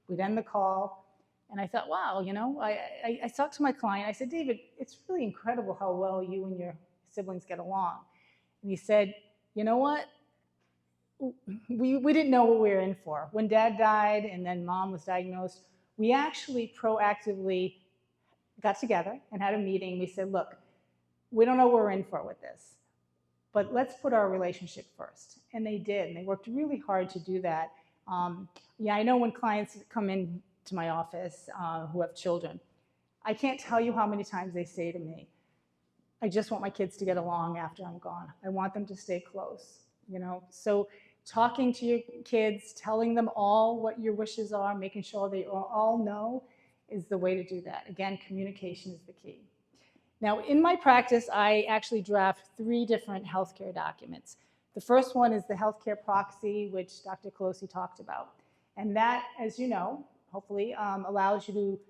We'd end the call, and I thought, wow, I talked to my client. I said, David, it's really incredible how well you and your siblings get along. And he said, you know what? We didn't know what we were in for. When Dad died and then Mom was diagnosed, we actually proactively got together and had a meeting. We said, look, we don't know what we're in for with this, but let's put our relationship first. And they did, and they worked really hard to do that. I know when clients come in to my office who have children, I can't tell you how many times they say to me, I just want my kids to get along after I'm gone. I want them to stay close, So talking to your kids, telling them all what your wishes are, making sure they all know is the way to do that. Again, communication is the key. Now, in my practice, I actually draft 3 different healthcare documents. The first one is the healthcare proxy, which Dr. Colosi talked about. And that, as you know, hopefully allows you to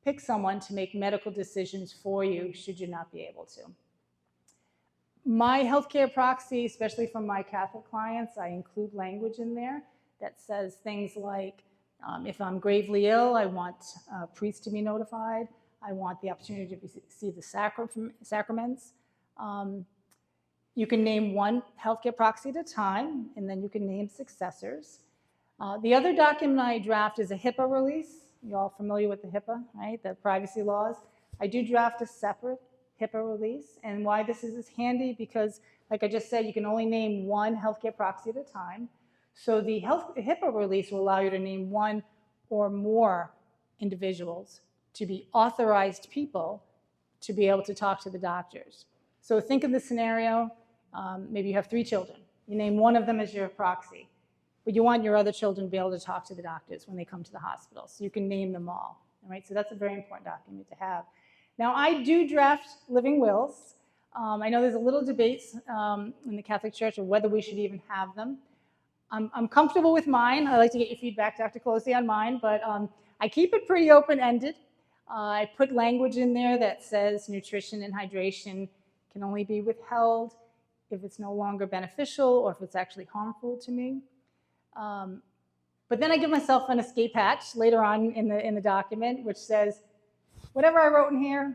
pick someone to make medical decisions for you should you not be able to. My healthcare proxy, especially from my Catholic clients, I include language in there that says things like, if I'm gravely ill, I want a priest to be notified. I want the opportunity to receive the sacraments. You can name one healthcare proxy at a time, and then you can name successors. The other document I draft is a HIPAA release. You're all familiar with the HIPAA, right? The privacy laws. I do draft a separate HIPAA release, and why this is handy because, like I just said, you can only name one healthcare proxy at a time. So the HIPAA release will allow you to name one or more individuals to be authorized people to be able to talk to the doctors. So think of the scenario, maybe you have 3 children. You name one of them as your proxy, but you want your other children to be able to talk to the doctors when they come to the hospital. So you can name them all right? So that's a very important document to have. Now, I do draft living wills. I know there's a little debate in the Catholic Church of whether we should even have them. I'm comfortable with mine. I'd like to get your feedback, Dr. Colosi, on mine, but I keep it pretty open-ended. I put language in there that says nutrition and hydration can only be withheld if it's no longer beneficial or if it's actually harmful to me. But then I give myself an escape hatch later on in the document, which says, whatever I wrote in here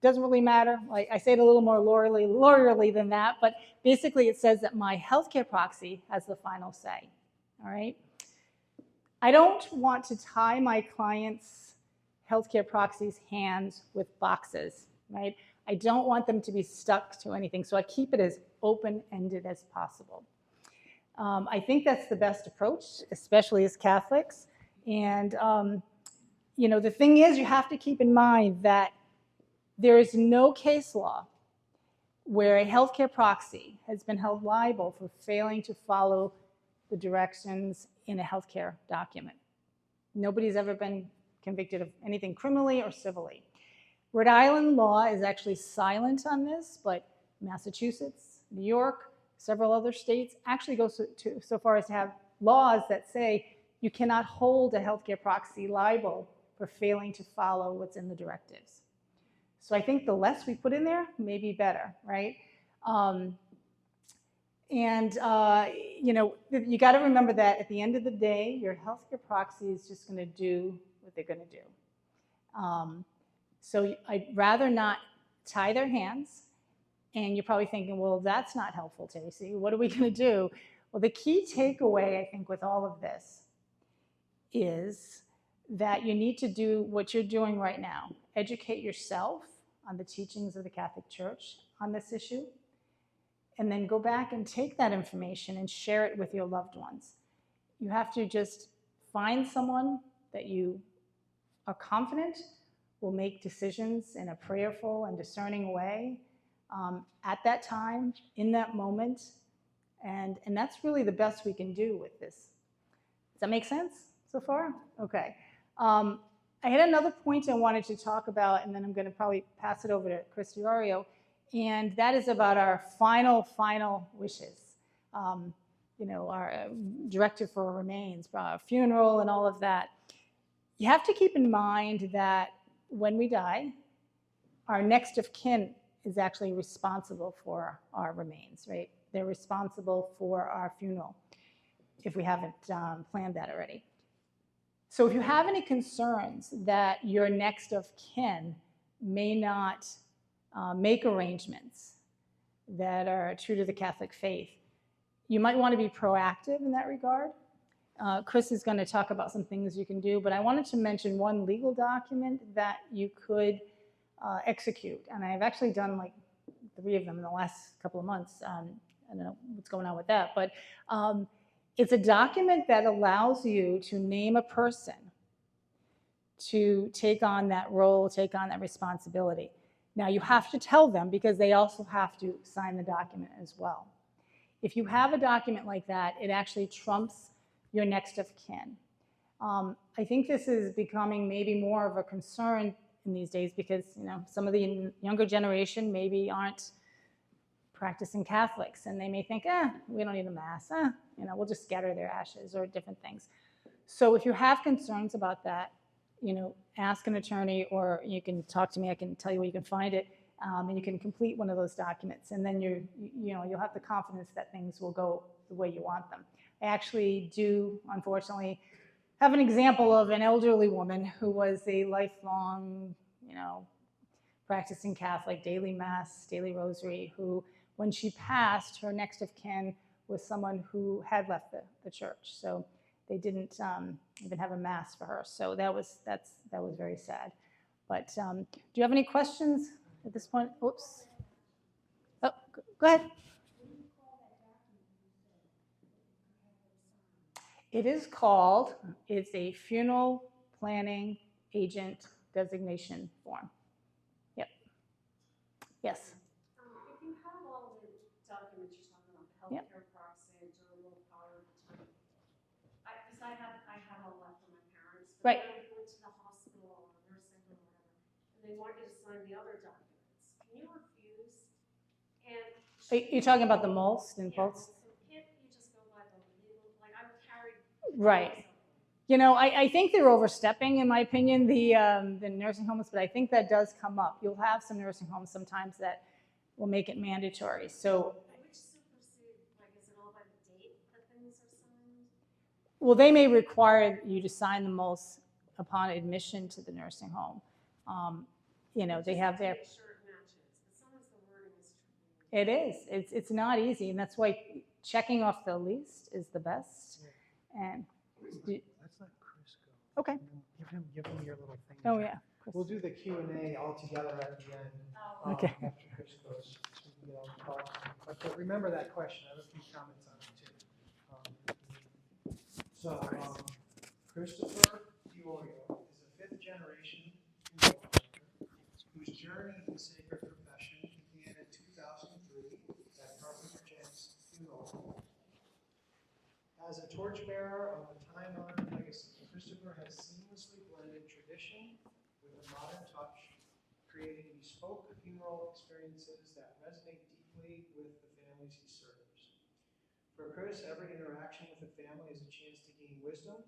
doesn't really matter. I say it a little more lawyerly than that, but basically it says that my healthcare proxy has the final say, all right? I don't want to tie my clients' healthcare proxies' hands with boxes, right? I don't want them to be stuck to anything, so I keep it as open-ended as possible. I think that's the best approach, especially as Catholics. And, you know, the thing is, you have to keep in mind that there is no case law where a healthcare proxy has been held liable for failing to follow the directions in a healthcare document. Nobody's ever been convicted of anything criminally or civilly. Rhode Island law is actually silent on this, but Massachusetts, New York, several other states actually go so far as to have laws that say you cannot hold a healthcare proxy liable for failing to follow what's in the directives. So I think the less we put in there, maybe better, right? You know, you got to remember that at the end of the day, your healthcare proxy is just going to do what they're going to do. So I'd rather not tie their hands. And you're probably thinking, well, that's not helpful, Tracy. What are we going to do? Well, the key takeaway, I think, with all of this is that you need to do what you're doing right now. Educate yourself on the teachings of the Catholic Church on this issue, and then go back and take that information and share it with your loved ones. You have to just find someone that you are confident will make decisions in a prayerful and discerning way. at that time, in that moment, and that's really the best we can do with this. Does that make sense so far? Okay. I had another point I wanted to talk about, and then I'm going to probably pass it over to Chris Dilorio, and that is about our final wishes. Our directive for remains, our funeral, and all of that. You have to keep in mind that when we die, our next of kin is actually responsible for our remains, right? They're responsible for our funeral if we haven't planned that already. So if you have any concerns that your next of kin may not make arrangements that are true to the Catholic faith, you might want to be proactive in that regard. Chris is going to talk about some things you can do, but I wanted to mention one legal document that you could execute. And I've actually done like 3 of them in the last couple of months. I don't know what's going on with that, but it's a document that allows you to name a person to take on that role, take on that responsibility. Now you have to tell them because they also have to sign the document as well. If you have a document like that, it actually trumps your next of kin. I think this is becoming maybe more of a concern in these days because some of the younger generation maybe aren't practicing Catholics, and they may think, we don't need a mass, we'll just scatter their ashes or different things. So if you have concerns about that, ask an attorney, or you can talk to me. I can tell you where you can find it, and you can complete one of those documents, and then you'll have the confidence that things will go the way you want them. I actually do, unfortunately, have an example of an elderly woman who was a lifelong, practicing Catholic, daily mass, daily rosary, who, when she passed, her next of kin was someone who had left the church. So they didn't even have a mass for her. So that was very sad. But do you have any questions at this point? Oops. Oh, go ahead. It's a funeral planning agent designation form. Yep. Yes. If you have all the documents you're talking about, healthcare proxy, durable power of attorney, because I have all that from my parents. But right. When you went to the hospital or nursing home or whatever, and they want you to sign the other documents, can you refuse? And you're talking about the MOLST and POLST? So can't you just go by the legal? Like I would carry. Right. I think they're overstepping, in my opinion, the nursing homes, but I think that does come up. You'll have some nursing homes sometimes that will make it mandatory. So, which supersede, is it all by the date that things are signed? Well, they may require you to sign the MOLST upon admission to the nursing home. They have their. Make sure it matches, but sometimes the wording is tricky. It is. It's not easy, and that's why checking off the list is the best. And. Let's let Chris go. Okay. Give him your little thing. Oh yeah. Chris. We'll do the Q&A all together at the end. Okay. After Chris goes, so we can get all the talk. But remember that question. I have a few comments on it too. Christopher Dilorio is a 5th generation funeral director whose journey in sacred profession began in 2003 at Carpenter Jenks Funeral Home. As a torchbearer of a time-honored legacy, Christopher has seamlessly blended tradition with a modern touch, creating bespoke funeral experiences that resonate deeply with the families he serves. For Chris, every interaction with the family is a chance to gain wisdom,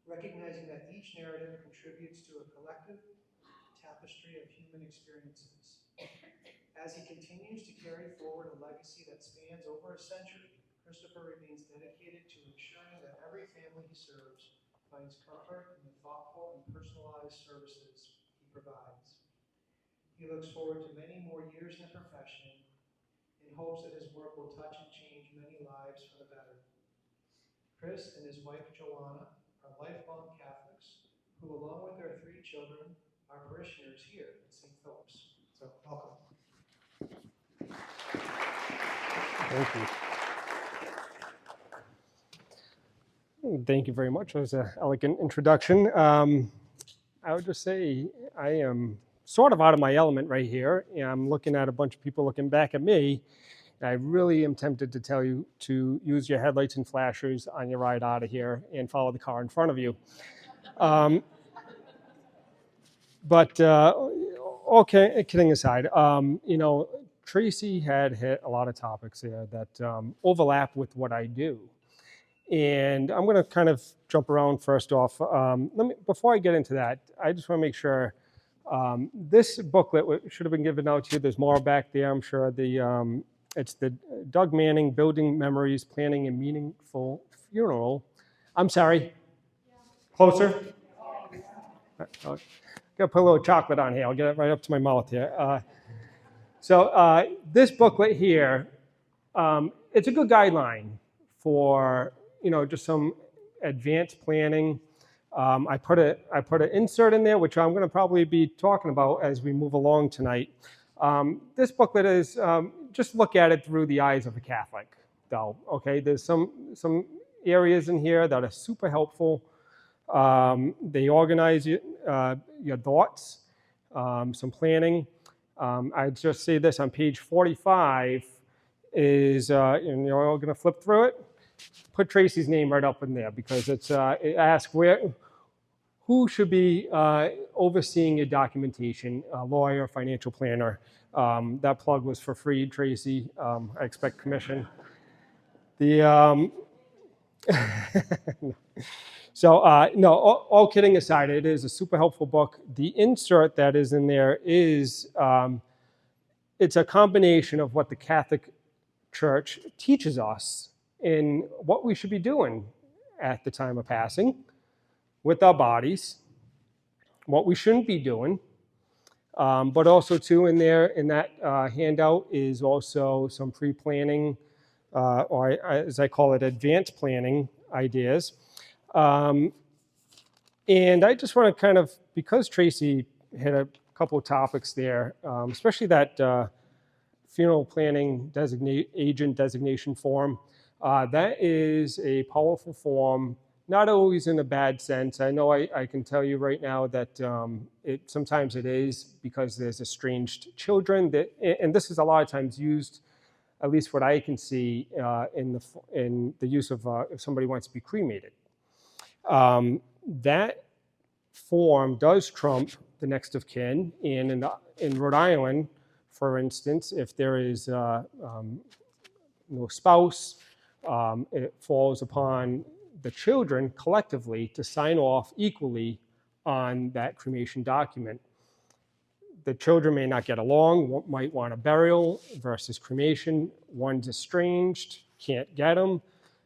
recognizing that each narrative contributes to a collective tapestry of human experiences. As he continues to carry forward a legacy that spans over a century, Christopher remains dedicated to ensuring that every family he serves finds comfort in the thoughtful and personalized services he provides. He looks forward to many more years in the profession in hopes that his work will touch and change many lives for the better. Chris and his wife Joanna are lifelong Catholics who, along with their 3 children, are parishioners here at St. Philip's. So, welcome. Thank you. Thank you very much. That was an elegant introduction. I would just say I am sort of out of my element right here. And I'm looking at a bunch of people looking back at me. And I really am tempted to tell you to use your headlights and flashers on your ride out of here and follow the car in front of you. But okay, kidding aside, Tracy had hit a lot of topics there that overlap with what I do. And I'm going to kind of jump around first off. Before I get into that, I just want to make sure this booklet should have been given out to you. There's more back there, I'm sure. It's the Doug Manning Building Memories, Planning a Meaningful Funeral. I'm sorry. Closer. Got to put a little chocolate on here. I'll get it right up to my mouth here. So this booklet here, it's a good guideline for just some advanced planning. I put an insert in there, which I'm going to probably be talking about as we move along tonight. This booklet is just look at it through the eyes of a Catholic, though. Okay, there's some areas in here that are super helpful. They organize your thoughts, some planning. I just say this on page 45 is, and you're all going to flip through it. Put Tracy's name right up in there because it asks who should be overseeing your documentation, a lawyer, financial planner. That plug was for free, Tracy. I expect commission. So no, all kidding aside, it is a super helpful book. The insert that is in there is, it's a combination of what the Catholic Church teaches us in what we should be doing at the time of passing with our bodies, what we shouldn't be doing, but also too in there, in that handout is also some pre-planning, or as I call it, advanced planning ideas. And I just want to kind of, because Tracy hit a couple of topics there, especially that funeral planning agent designation form, that is a powerful form, not always in a bad sense. I know I can tell you right now that sometimes it is because there's estranged children, and this is a lot of times used, at least what I can see, in the use of if somebody wants to be cremated. That form does trump the next of kin, and in Rhode Island, for instance, if there is no spouse, it falls upon the children collectively to sign off equally on that cremation document. The children may not get along, might want a burial versus cremation. One's estranged, can't get them.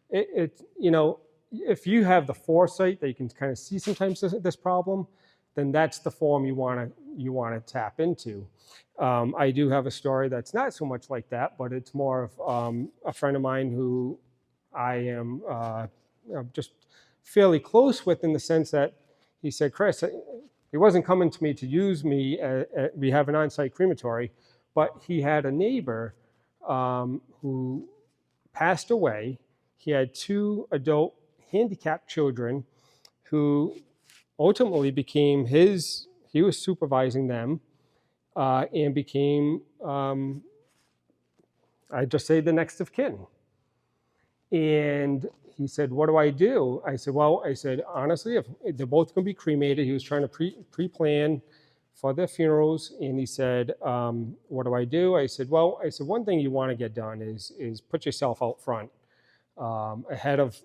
If you have the foresight that you can kind of see sometimes this problem, then that's the form you want to tap into. I do have a story that's not so much like that, but it's more of a friend of mine who I am just fairly close with, in the sense that he said, Chris, he wasn't coming to me to use me. We have an on-site crematory, but he had a neighbor who passed away. He had 2 adult handicapped children who ultimately became he was supervising them and became, I just say, the next of kin. And he said, what do I do? I said, honestly, if they're both going to be cremated, he was trying to pre-plan for their funerals. And he said, what do I do? I said, one thing you want to get done is put yourself out front ahead of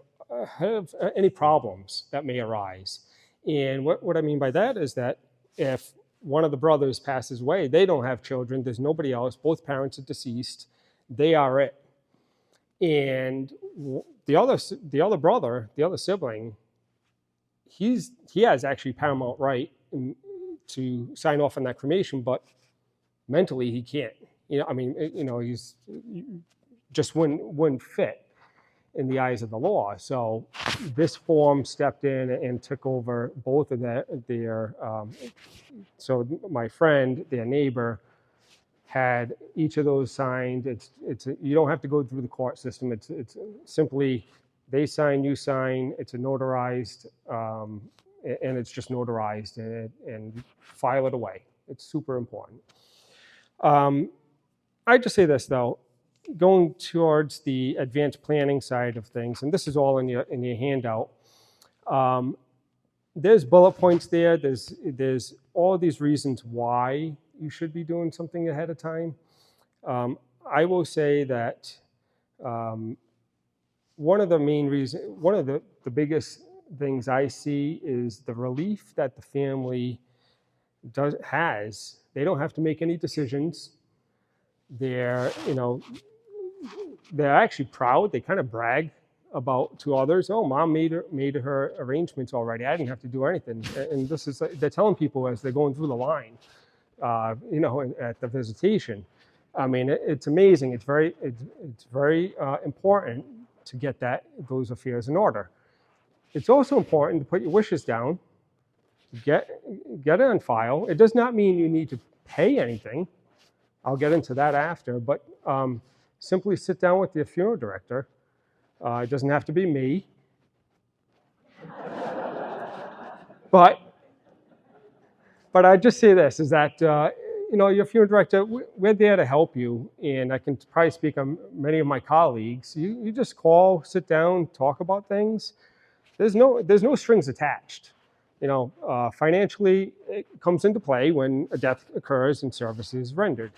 any problems that may arise. And what I mean by that is that if one of the brothers passes away, they don't have children, there's nobody else, both parents are deceased, they are it. And the other brother, the other sibling, he has actually paramount right to sign off on that cremation, but mentally he can't. He's just wouldn't fit in the eyes of the law. So this form stepped in and took over both of their. So my friend, their neighbor, had each of those signed. You don't have to go through the court system. It's simply they sign, you sign. It's a notarized, and it's just notarized and file it away. It's super important. I just say this though, going towards the advanced planning side of things, and this is all in your handout. There's bullet points there. There's all these reasons why you should be doing something ahead of time. I will say that one of the main reasons, one of the biggest things I see is the relief that the family has. They don't have to make any decisions. They're actually proud. They kind of brag about to others, oh, mom made her arrangements already. I didn't have to do anything. And this is, they're telling people as they're going through the line, at the visitation. I mean, it's amazing. It's very important to get those affairs in order. It's also important to put your wishes down, get it on file. It does not mean you need to pay anything. I'll get into that after, but simply sit down with your funeral director. It doesn't have to be me. But I just say this, is that, your funeral director, we're there to help you. And I can probably speak on many of my colleagues. You just call, sit down, talk about things. There's no strings attached. Financially, it comes into play when a death occurs and service is rendered.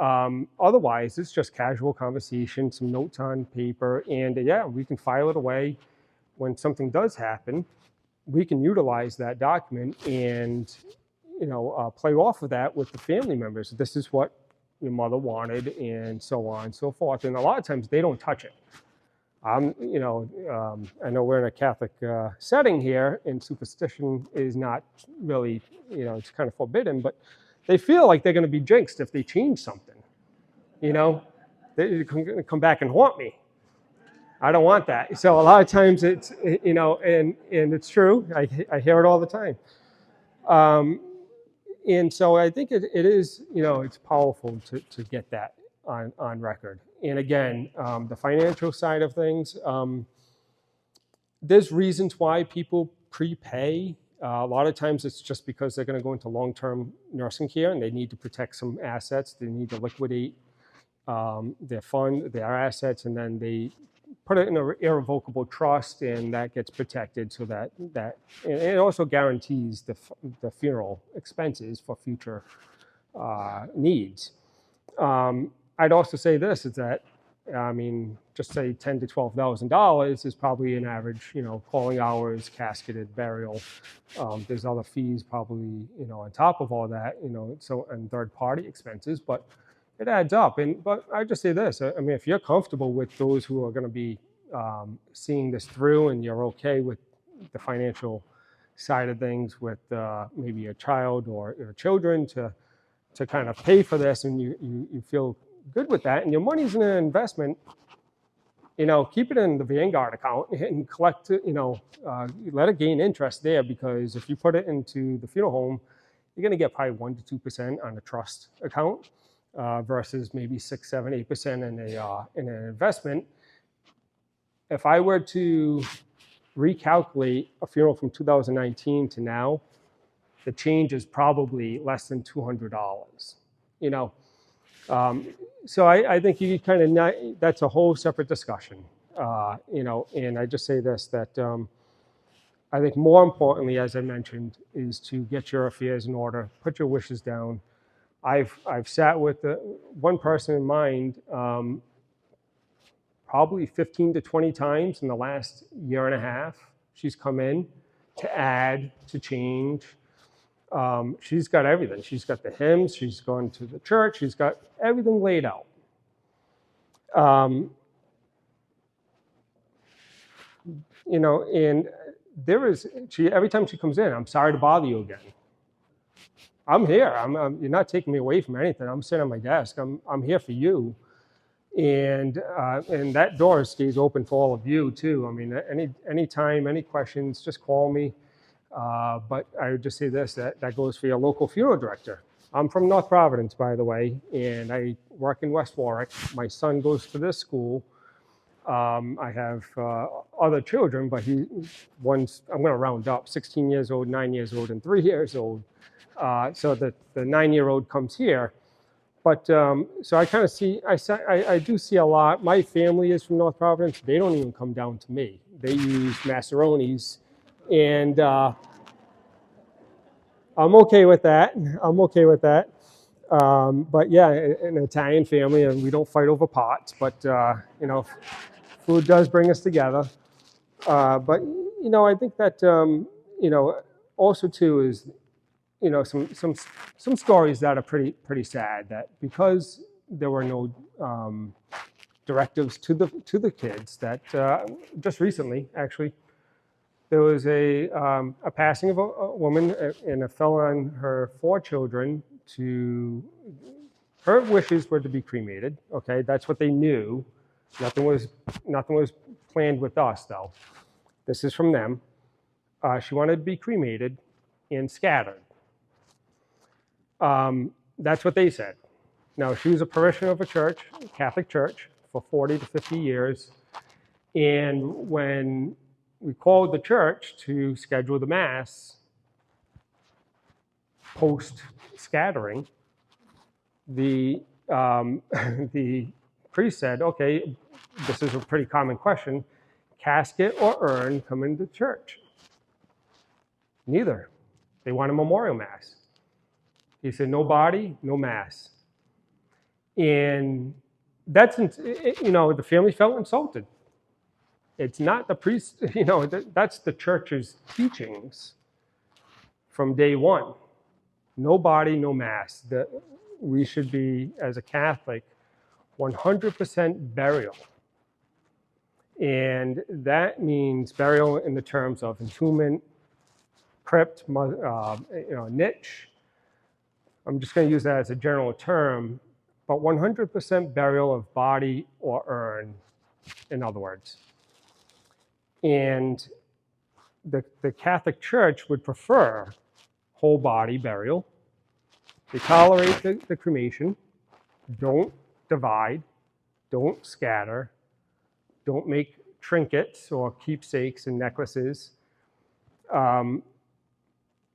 Otherwise, it's just casual conversation, some notes on paper, and we can file it away. When something does happen, we can utilize that document and play off of that with the family members. This is what your mother wanted, and so on and so forth. And a lot of times they don't touch it. I know we're in a Catholic setting here, and superstition is not really, it's kind of forbidden, but they feel like they're going to be jinxed if they change something. They can come back and haunt me. I don't want that. So a lot of times it's, and it's true. I hear it all the time. And so I think it is, it's powerful to get that on record. And again, the financial side of things, there's reasons why people prepay. A lot of times it's just because they're going to go into long-term nursing care and they need to protect some assets. They need to liquidate their assets, and then they put it in an irrevocable trust, and that gets protected so that and it also guarantees the funeral expenses for future needs. I'd also say this, is that, just say $10,000 to $12,000 is probably an average, calling hours, casketed, burial. There's other fees probably, on top of all that, and third-party expenses, but it adds up. But I just say this, if you're comfortable with those who are going to be seeing this through, and you're okay with the financial side of things with maybe your child or your children to kind of pay for this, and you feel good with that, and your money's in an investment, keep it in the Vanguard account and collect, let it gain interest there, because if you put it into the funeral home, you're going to get probably 1% to 2% on a trust account versus maybe 6, 7, 8% in an investment. If I were to recalculate a funeral from 2019 to now, the change is probably less than $200. So I think you kind of, that's a whole separate discussion, and I just say this, that I think more importantly, as I mentioned, is to get your affairs in order, put your wishes down. I've sat with one person in mind probably 15 to 20 times in the last year and a half. She's come in to add, to change. She's got everything. She's got the hymns. She's gone to the church. She's got everything laid out. And every time she comes in, I'm sorry to bother you again. I'm here. You're not taking me away from anything. I'm sitting at my desk. I'm here for you. And that door stays open for all of you too. Any time, any questions, just call me. But I would just say this, that goes for your local funeral director. I'm from North Providence, by the way, and I work in West Warwick. My son goes to this school. I have other children, but I'm going to round up, 16 years old, 9 years old, and 3 years old. So the 9-year-old comes here. But so I kind of see, I do see a lot. My family is from North Providence. They don't even come down to me. They use Massaroni's, and I'm okay with that. I'm okay with that. But yeah, an Italian family, and we don't fight over pots. But you know, food does bring us together. But you know, I think that you know, also too is, you know, some stories that are pretty sad, that because there were no directives to the kids, that just recently actually there was a passing of a woman, and it fell on her 4 children to, her wishes were to be cremated. Okay, that's what they knew. Nothing was planned with us though. This is from them. She wanted to be cremated and scattered. That's what they said. Now, she was a parishioner of a church, Catholic church, for 40 to 50 years. And when we called the church to schedule the Mass post-scattering, the the priest said, okay, this is a pretty common question, casket or urn come into church? Neither. They want a memorial Mass. He said, no body, no Mass. And that's, you know, the family felt insulted. It's not the priest, you know, that's the church's teachings from day one. No body, no Mass. That we should be, as a Catholic, 100% burial. And that means burial in the terms of entombment, crypt, you know, niche. I'm just going to use that as a general term, but 100% burial of body or urn, in other words. And the Catholic Church would prefer whole body burial. They tolerate the cremation. Don't divide. Don't scatter. Don't make trinkets or keepsakes and necklaces.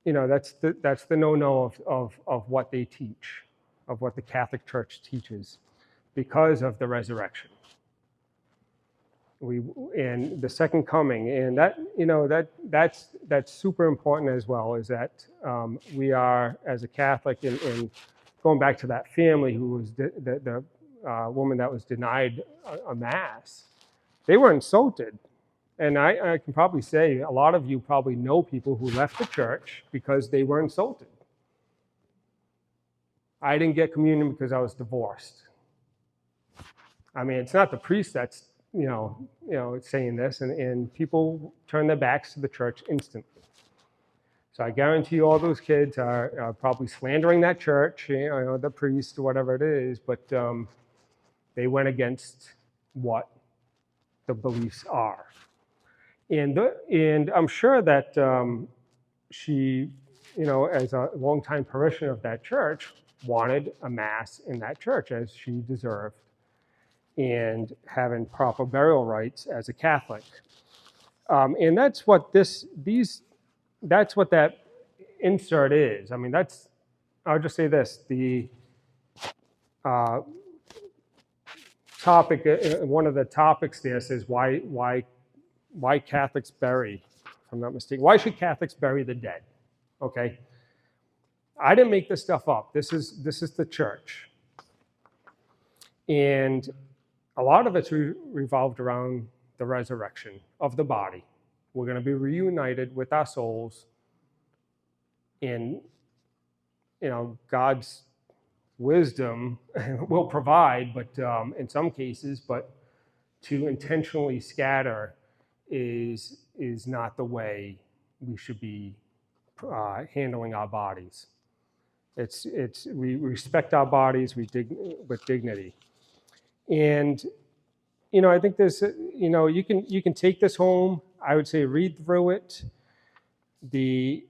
You know, that's the no-no of what they teach, of what the Catholic Church teaches, because of the resurrection. And the second coming, and that, you know, that's super important as well, is that we are, as a Catholic, and going back to that family who was the woman that was denied a Mass, they were insulted. And I can probably say a lot of you probably know people who left the church because they were insulted. I didn't get communion because I was divorced. I mean, it's not the priest that's, you know, saying this, and people turn their backs to the church instantly. So I guarantee you all those kids are probably slandering that church, you know, the priest or whatever it is, but they went against what the beliefs are. And I'm sure that she, you know, as a longtime parishioner of that church, wanted a Mass in that church as she deserved, and having proper burial rites as a Catholic. And that's what that's what that insert is. I mean, I'll just say this, the topic, one of the topics there says why Catholics bury, if I'm not mistaken, why should Catholics bury the dead? Okay, I didn't make this stuff up. This is the church, and a lot of it's revolved around the resurrection of the body. We're going to be reunited with our souls, and you know, God's wisdom will provide, but in some cases, but to intentionally scatter is not the way we should be handling our bodies. We respect our bodies with dignity, and you know, I think there's, you know, you can take this home. I would say read through it. The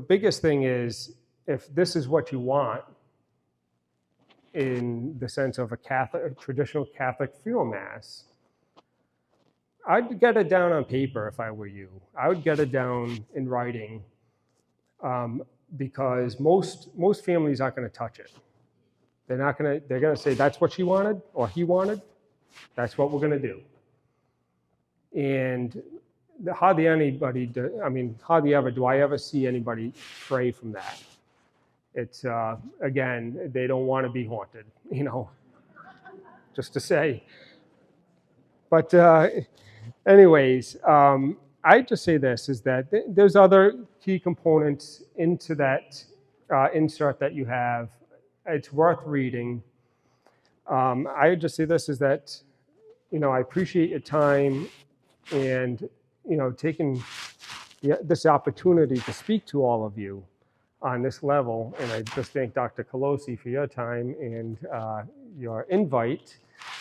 biggest thing is, if this is what you want, in the sense of a traditional Catholic funeral Mass, I'd get it down on paper if I were you. I would get it down in writing, because most families aren't going to touch it. They're not going to. They're going to say that's what she wanted or he wanted. That's what we're going to do. And hardly anybody. Hardly ever do I ever see anybody stray from that. It's again, they don't want to be haunted. Just to say. But anyways, I just say this is that there's other key components into that insert that you have. It's worth reading. I just say this is that, I appreciate your time and, taking this opportunity to speak to all of you on this level. And I just thank Dr. Colosi for your time and your invite.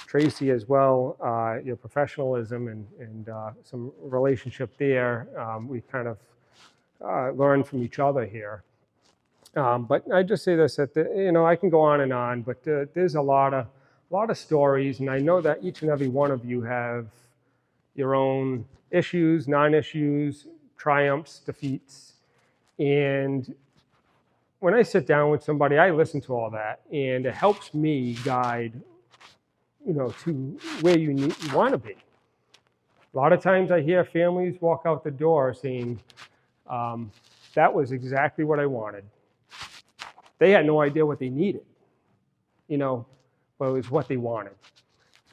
Tracy as well, your professionalism and some relationship there. We kind of learn from each other here. But I just say this, that I can go on and on, but there's a lot of stories, and I know that each and every one of you have your own issues, non-issues, triumphs, defeats. And when I sit down with somebody, I listen to all that, and it helps me guide to where you want to be. A lot of times I hear families walk out the door saying, that was exactly what I wanted. They had no idea what they needed, but it was what they wanted.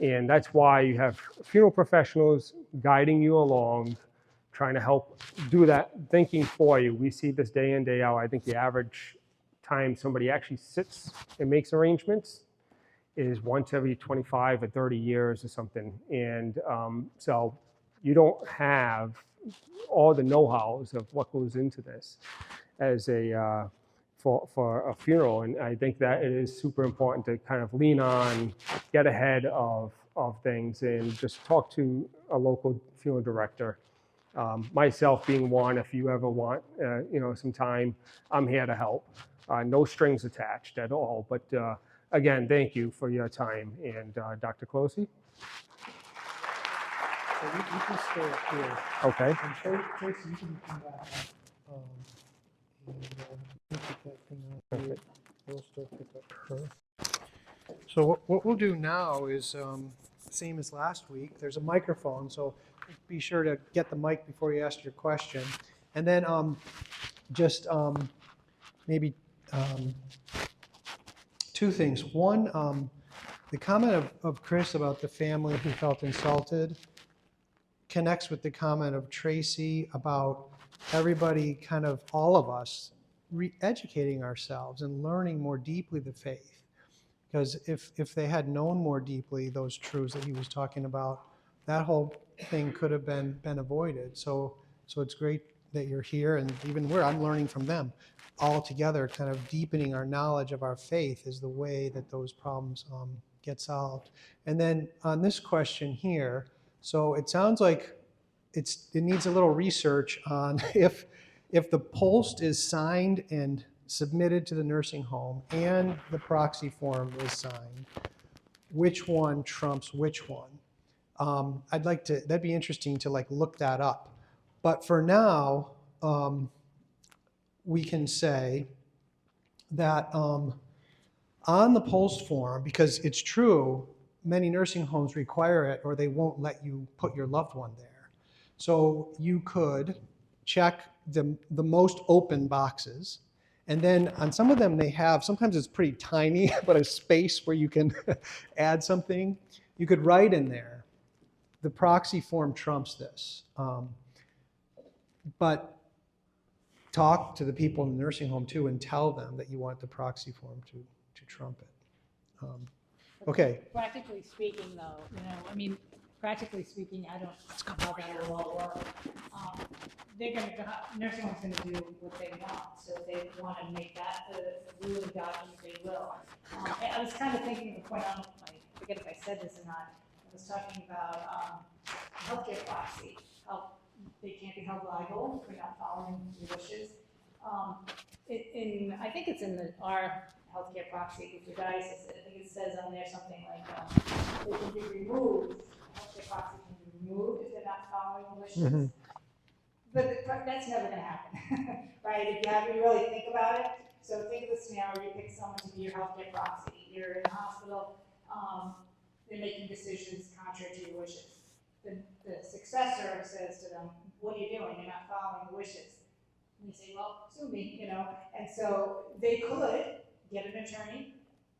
And that's why you have funeral professionals guiding you along, trying to help do that thinking for you. We see this day in, day out. I think the average time somebody actually sits and makes arrangements is once every 25 or 30 years or something. And so you don't have all the know-hows of what goes into this as for a funeral. And I think that it is super important to kind of lean on, get ahead of things, and just talk to a local funeral director. Myself being one, if you ever want some time, I'm here to help. No strings attached at all. But again, thank you for your time. And Dr. Colosi? So you can stay up here. Okay. And Tracy, you can come back up. And keep that thing on here. We'll still pick up her. So what we'll do now is same as last week. There's a microphone, so be sure to get the mic before you ask your question. And then maybe two things. One, the comment of Chris about the family who felt insulted connects with the comment of Tracy about everybody, kind of all of us, re-educating ourselves and learning more deeply the faith. Because if they had known more deeply those truths that he was talking about, that whole thing could have been avoided. So it's great that you're here, and even I'm learning from them. All together, kind of deepening our knowledge of our faith is the way that those problems get solved. And then on this question here, so it sounds like it needs a little research on if the POLST is signed and submitted to the nursing home and the proxy form was signed, which one trumps which one? That'd be interesting to look that up. But for now, we can say that on the POLST form, because it's true, many nursing homes require it or they won't let you put your loved one there. So you could check the most open boxes. And then on some of them they have, sometimes it's pretty tiny, but a space where you can add something. You could write in there, the proxy form trumps this. But talk to the people in the nursing home too and tell them that you want the proxy form to trump it. Okay. Practically speaking, though, practically speaking, I don't know how that will all work. Nursing home's going to do what they want. So if they want to make that the ruling document, they will. I was kind of thinking of the point, I forget if I said this or not. I was talking about healthcare proxy. How they can't be held liable for not following the wishes. I think it's in our healthcare proxy with the diocese. I think it says on there something like they can be removed. Healthcare proxy can be removed if they're not following the wishes. Mhm. But that's never gonna happen, right? If you have to really think about it. So think of the scenario, you pick someone to be your healthcare proxy. You're in the hospital, they're making decisions contrary to your wishes. The successor says to them, what are you doing? You're not following the wishes. And you say, well, sue me, And so they could get an attorney,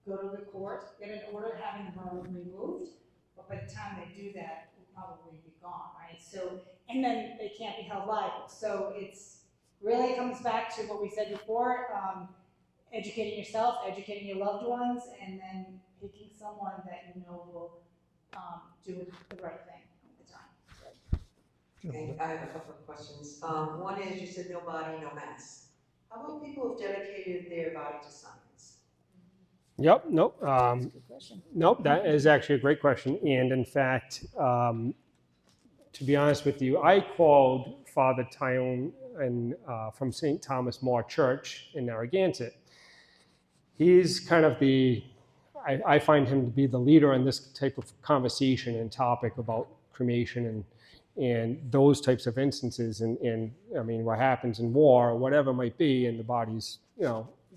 go to the court, get an order having the burn removed, but by the time they do that, it will probably be gone, right? So, and then they can't be held liable. So it's really comes back to what we said before, educating yourself, educating your loved ones, and then picking someone that will do the right thing at the time. Okay, I have a couple of questions. One is, you said no body, no mass. How about people who've dedicated their body to science? Yep, nope. That's a good question. Nope, that is actually a great question. And in fact, to be honest with you, I called Father Tyone from St. Thomas More Church in Narragansett. He's kind of I find him to be the leader in this type of conversation and topic about cremation and those types of instances. And I mean, what happens in war or whatever it might be, and the body's,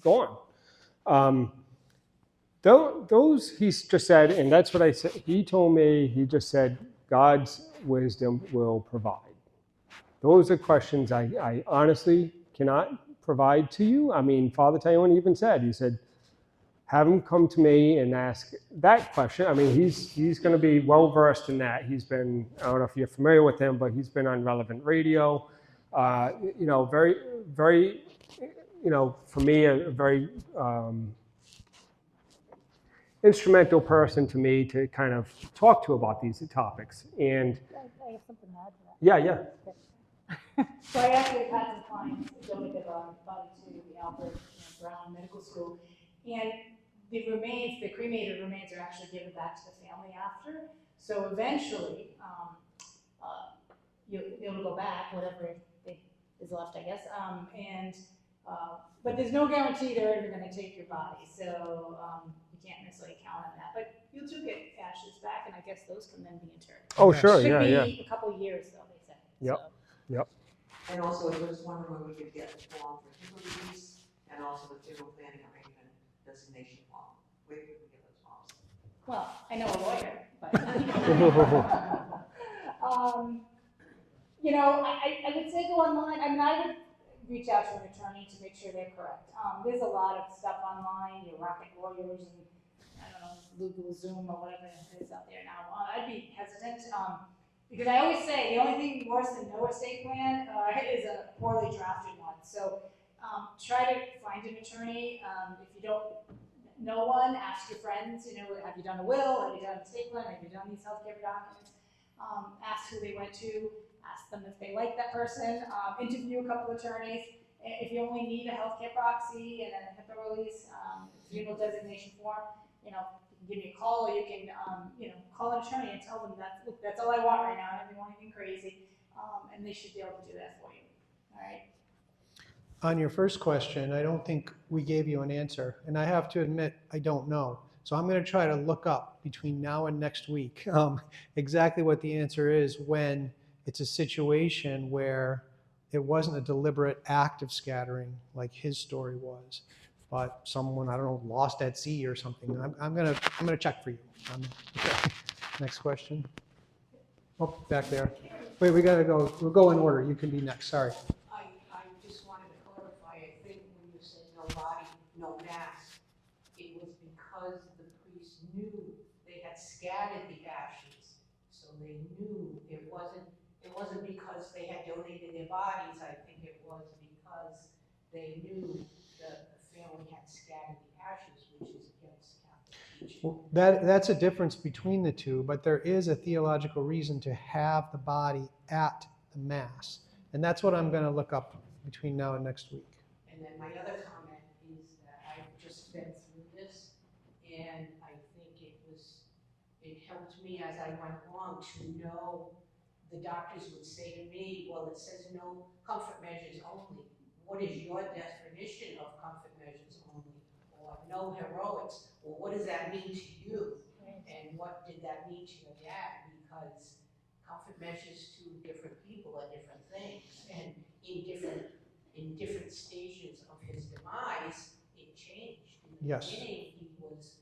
gone. Those, he's just said, and that's what I said, he told me, he just said, God's wisdom will provide. Those are questions I honestly cannot provide to you. I mean, Father Tyone even said, he said, have him come to me and ask that question. I mean, he's going to be well-versed in that. He's been, I don't know if you're familiar with him, but he's been on Relevant Radio. Very, very, for me, a very instrumental person to me to kind of talk to about these topics. And I have something to add to that. yeah. So I actually had some clients donated body to the Albert Brown Medical School, and the cremated remains are actually given back to the family after. So eventually, it'll go back, whatever is left, I guess. But there's no guarantee they're ever going to take your body, so you can't necessarily count on that. But you do get ashes back, and I guess those can then be interred. Oh, Yes. sure. Should Yeah. be a couple of years, though, they say. Yep. So. Yep. And also, I was wondering when we could get the form for funeral release and also the funeral planning arrangement designation form. Where could we get those forms? Well, I know a lawyer, but. I would say go online. I mean, I would reach out to an attorney to make sure they're correct. There's a lot of stuff online, your Rocket Lawyers and, I don't know, Google Zoom or whatever it is out there now. I'd be hesitant, because I always say the only thing worse than no estate plan is a poorly drafted one. So try to find an attorney. If you don't know one, ask your friends, have you done a will? Have you done an estate plan? Have you done these healthcare documents? Ask who they went to. Ask them if they like that person. Interview a couple attorneys. If you only need a healthcare proxy and a HIPAA release, funeral designation form, you can give me a call, or you can, call an attorney and tell them that's all I want right now. I don't want anything crazy, and they should be able to do that for you. All right. On your first question, I don't think we gave you an answer, and I have to admit I don't know. So I'm going to try to look up between now and next week exactly what the answer is when it's a situation where it wasn't a deliberate act of scattering like his story was, but someone, I don't know, lost at sea or something. I'm gonna check for you. Okay. Next question. Oh, back there. Wait, we gotta go. We'll go in order. You can be next. Sorry. I just wanted to clarify, I think when you said no body, no mass, it was because the priest knew they had scattered the ashes, so they knew it wasn't because they had donated their bodies, I think it was because they knew the family had scattered the ashes, which is against Catholic teaching. Well, that's a difference between the two, but there is a theological reason to have the body at the Mass. And that's what I'm going to look up between now and next week. And then my other comment is that I've just been through this, and I think it helped me as I went along to know. The doctors would say to me, well, it says no comfort measures only. What is your definition of comfort measures only? Or no heroics? Well, what does that mean to you? And what did that mean to your dad? Because comfort comfort measures to different people are different things, and in different stages of his demise, it changed. In the Yes. beginning, he was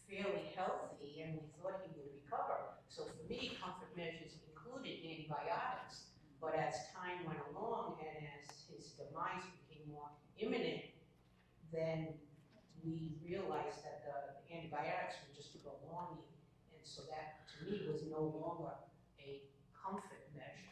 fairly healthy, and we thought he would recover. So for me, comfort measures included antibiotics. But as time went along and as his demise became more imminent, then we realized that the antibiotics were just prolonging. And so that, to me, was no longer a comfort measure.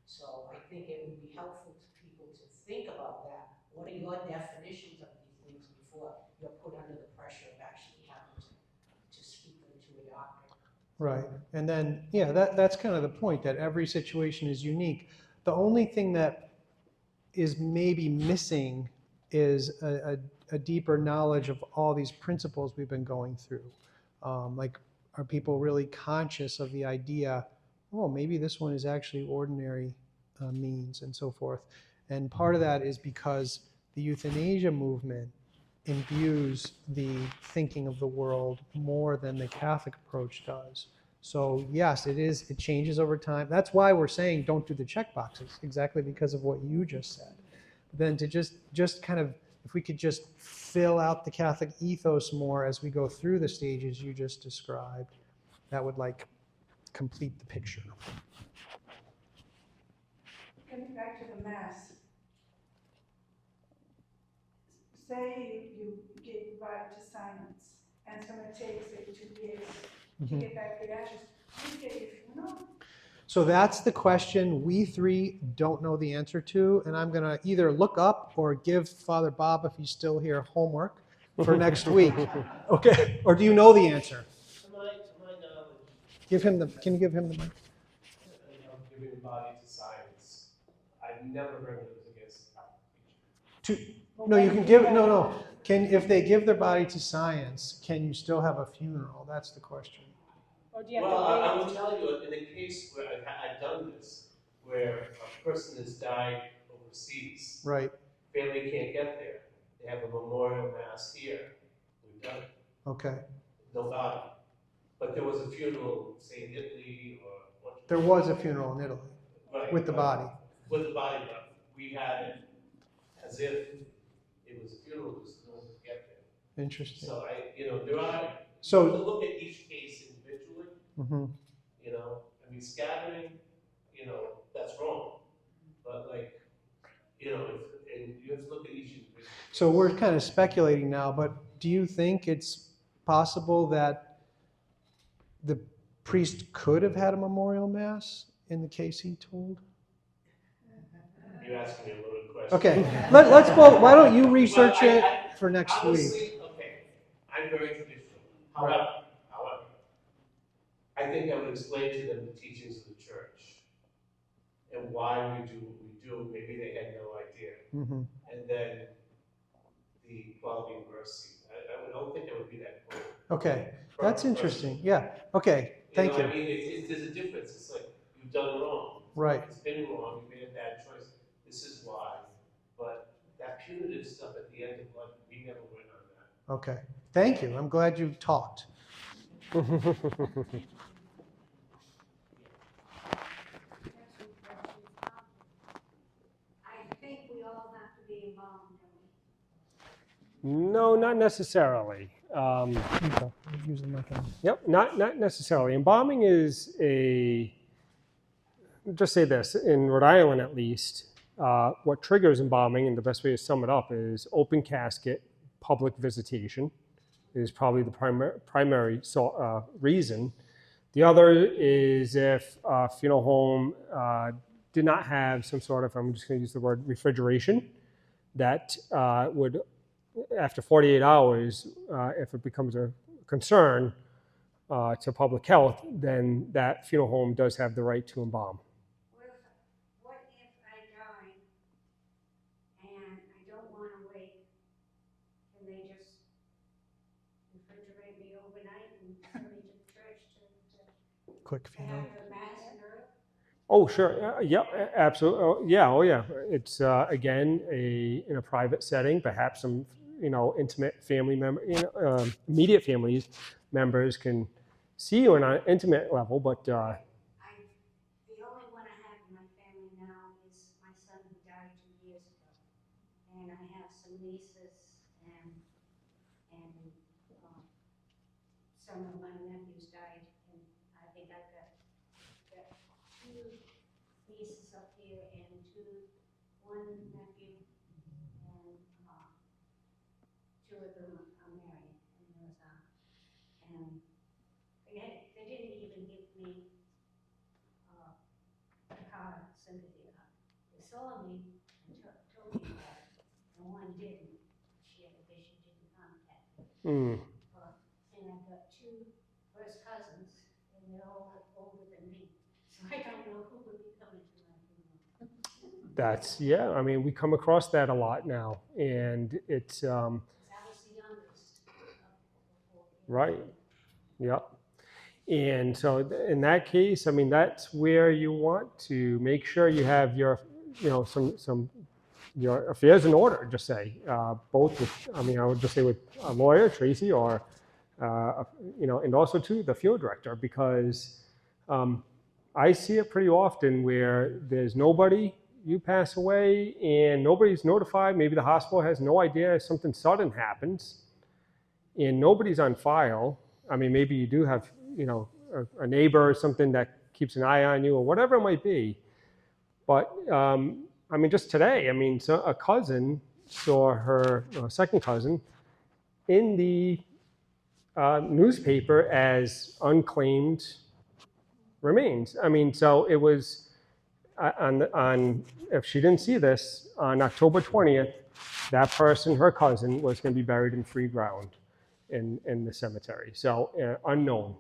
So I think it would be helpful to people to think about that. What are your definitions of these things before you're put under the pressure of actually having to speak them to a doctor? Right. And then, yeah, that's kind of the point, that every situation is unique. The only thing that is maybe missing is a deeper knowledge of all these principles we've been going through. Like, are people really conscious of the idea, oh, maybe this one is actually ordinary means and so forth. And part of that is because the euthanasia movement imbues the thinking of the world more than the Catholic approach does. So yes, it changes over time. That's why we're saying don't do the check boxes, exactly because of what you just said. Then to just kind of, if we could just fill out the Catholic ethos more as we go through the stages you just described, that would like complete the picture. Getting back to the Mass, say you give the body to silence, and someone takes it 2 years to get back the ashes, who get your funeral? So that's the question we three don't know the answer to, and I'm going to either look up or give Father Bob, if he's still here, homework for next week. Okay, or do you know the answer? To my knowledge, Can you give him the mic? giving the body to science, I've never heard it was against the Catholic teaching. No, you can give, no. If they give their body to science, can you still have a funeral? That's the question. Or do you have Well, to wait? I will tell you, in a case where I've done this, where a person has died overseas, Right, family can't get there, they have a memorial mass here, we've done it, okay. no body. But there was a funeral, say in Italy or. There was a funeral in Italy Right, with the right. body. With the body, but we had it as if it was a funeral, because no one could get there. Interesting. So there are, So- you have to look at each case individually, Mhm. I mean, scattering, that's wrong. But and you have to look at each individual. So we're kind of speculating now, but do you think it's possible that the priest could have had a memorial mass in the case he told? You're asking me a loaded question. Okay, let's both, why don't you research Well, it for next week? Honestly, okay, I'm very traditional. However, I think I would explain to them the teachings of the church and why we do what we do. Maybe they had no idea. Mhm. And then the quality of mercy. I don't think it would be that cool. Okay, that's interesting. Yeah, okay, thank you. I mean, there's a difference. It's like, you've done wrong. Right. It's been wrong, you made a bad choice. This is why. But that punitive stuff at the end of life, we never went on that. Okay, thank you. I'm glad you talked. I think we all have to be involved, don't we? No, not necessarily. Okay, use the mic on. Yep, not necessarily. Embalming is just say this, in Rhode Island at least, what triggers embalming, and the best way to sum it up, is open casket, public visitation is probably the primary reason. The other is if a funeral home did not have some sort of, I'm just going to use the word refrigeration, that would, after 48 hours, if it becomes a concern to public health, then that funeral home does have the right to embalm. What if I die and I don't want to wait? Can they just refrigerate me overnight and send me to the church Quick to funeral. have the mass and earth? Oh, sure. Yeah, absolutely. Oh, yeah. It's again in a private setting. Perhaps some intimate family member, immediate family members can see you on an intimate level. But The only some of my nephews died, and I think I've got two nieces up here and one nephew, and two of them are married, and they didn't even give me a card, sympathy card. They saw me and told me that, and one didn't. She had a vision, didn't contact me. Mm. And I've got two first cousins, and they're all older than me, so I don't know who would be coming to my funeral. That's, yeah, I mean, we come across that a lot now, and it's, 'Cause I was the youngest before. right, yep. And so in that case, I mean, that's where you want to make sure you have your, your affairs in order, just say, both with, I mean, I would just say with a lawyer, Tracy, or, and also too, the field director, because I see it pretty often where there's nobody, you pass away and nobody's notified, maybe the hospital has no idea something sudden happens, and nobody's on file. I mean, maybe you do have, a neighbor or something that keeps an eye on you or whatever it might be. But, I mean, just today, I mean, so a cousin saw her second cousin in the newspaper as unclaimed remains. I mean, so it was if she didn't see this, on October 20th, that person, her cousin, was going to be buried in free ground in the cemetery. So unknown.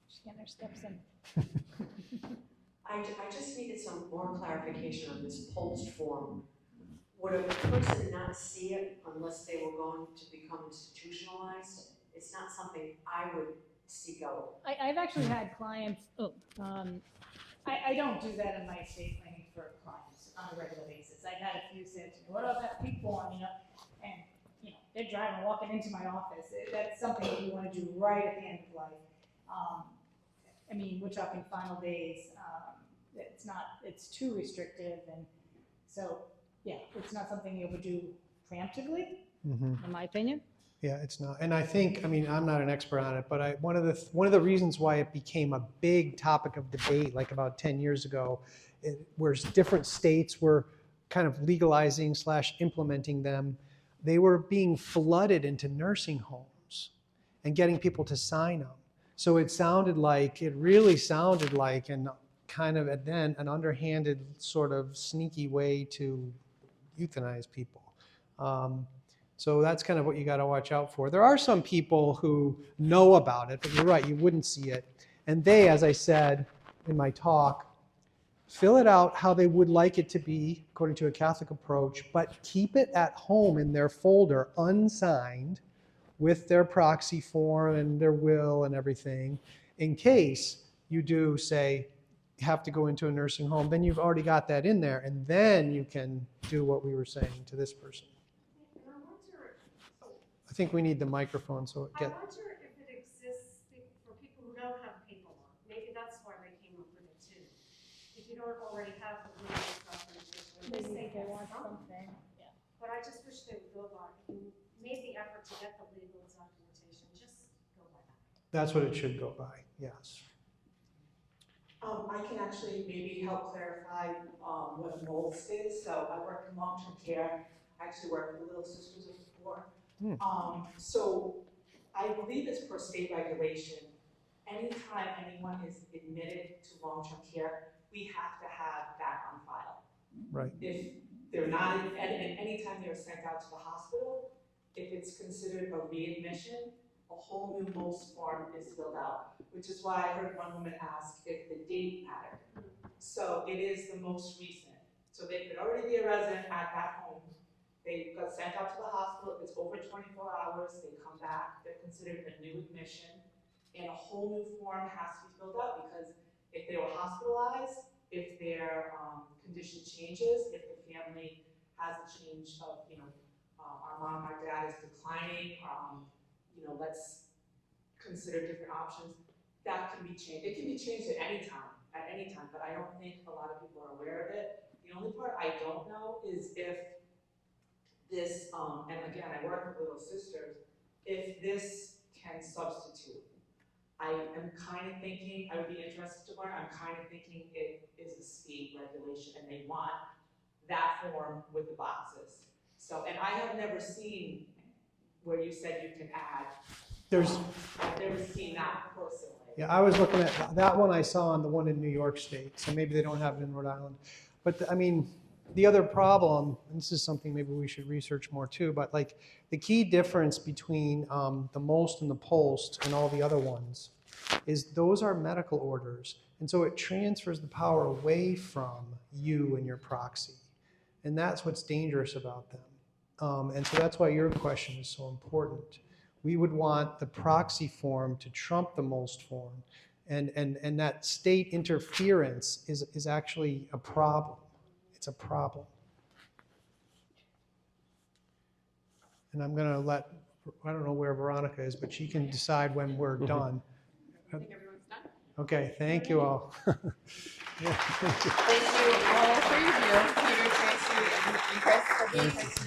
She's getting her steps in. I just needed some more clarification on this POLST form. Would a person not see it unless they were going to become institutionalized? It's not something I would seek out. I've actually had clients, I don't do that in my estate planning for clients on a regular basis. I've had a few say to me, what about that big form, and, they're driving, walking into my office. That's something that you want to do right at the end of life. I mean, we're talking final days. It's too restrictive, and so, yeah, it's not something you would do preemptively, in my opinion. Yeah, it's not. And I think, I mean, I'm not an expert on it, but one of the reasons why it became a big topic of debate, like about 10 years ago, where different states were kind of legalizing / implementing them, they were being flooded into nursing homes and getting people to sign them. So it really sounded like, and kind of then an underhanded sort of sneaky way to euthanize people. So that's kind of what you got to watch out for. There are some people who know about it, but you're right, you wouldn't see it. And they, as I said in my talk, fill it out how they would like it to be according to a Catholic approach, but keep it at home in their folder unsigned with their proxy form and their will and everything, in case you do say, have to go into a nursing home, then you've already got that in there, and then you can do what we were saying to this person. And I wonder, I think we need the microphone so it I gets. wonder if it exists for people who don't have paperwork. Maybe that's why they came up with it too. If you don't already have the legal documentation, at least they They have want something. something, yeah. But I just wish they would go by, if you made the effort to get the legal documentation, just go by that. That's what it should go by, yes. I can actually maybe help clarify what MOLST is. So I work in long-term care. I actually work with the Little Sisters of the Poor. So I believe it's per state regulation. Anytime anyone is admitted to long-term care, we have to have that on file. Right. If they're not, and anytime they're sent out to the hospital, if it's considered a readmission, a whole new MOLST form is filled out, which is why I heard one woman ask if the date mattered. So it is the most recent. So they could already be a resident at that home. They got sent out to the hospital. If it's over 24 hours, they come back. They're considered a new admission. And a whole new form has to be filled out because if they were hospitalized, if their condition changes, if the family has a change of, our mom, our dad is declining, let's consider different options, that can be changed. It can be changed at any time. at any time, but I don't think a lot of people are aware of it. The only part I don't know is if this, and again, I work with Little Sisters, if this can substitute. I am kind of thinking, I would be interested to learn, I'm kind of thinking it is a state regulation and they want that form with the boxes. So, and I have never seen where you said you can add. There's, I've never seen that personally. yeah, I was looking at that one I saw on the one in New York State, so maybe they don't have it in Rhode Island. But I mean, the other problem, and this is something maybe we should research more too, but like the key difference between the MOLST and the POLST and all the other ones is those are medical orders. And so it transfers the power away from you and your proxy. And that's what's dangerous about them. And so that's why your question is so important. We would want the proxy form to trump the MOLST form. And that state interference is actually a problem. It's a problem. And I'm going to let, I don't know where Veronica is, but she can decide when we're done. I think everyone's done. Okay, thank you all. Thank you all for your view, Peter, Tracy, and Chris for being here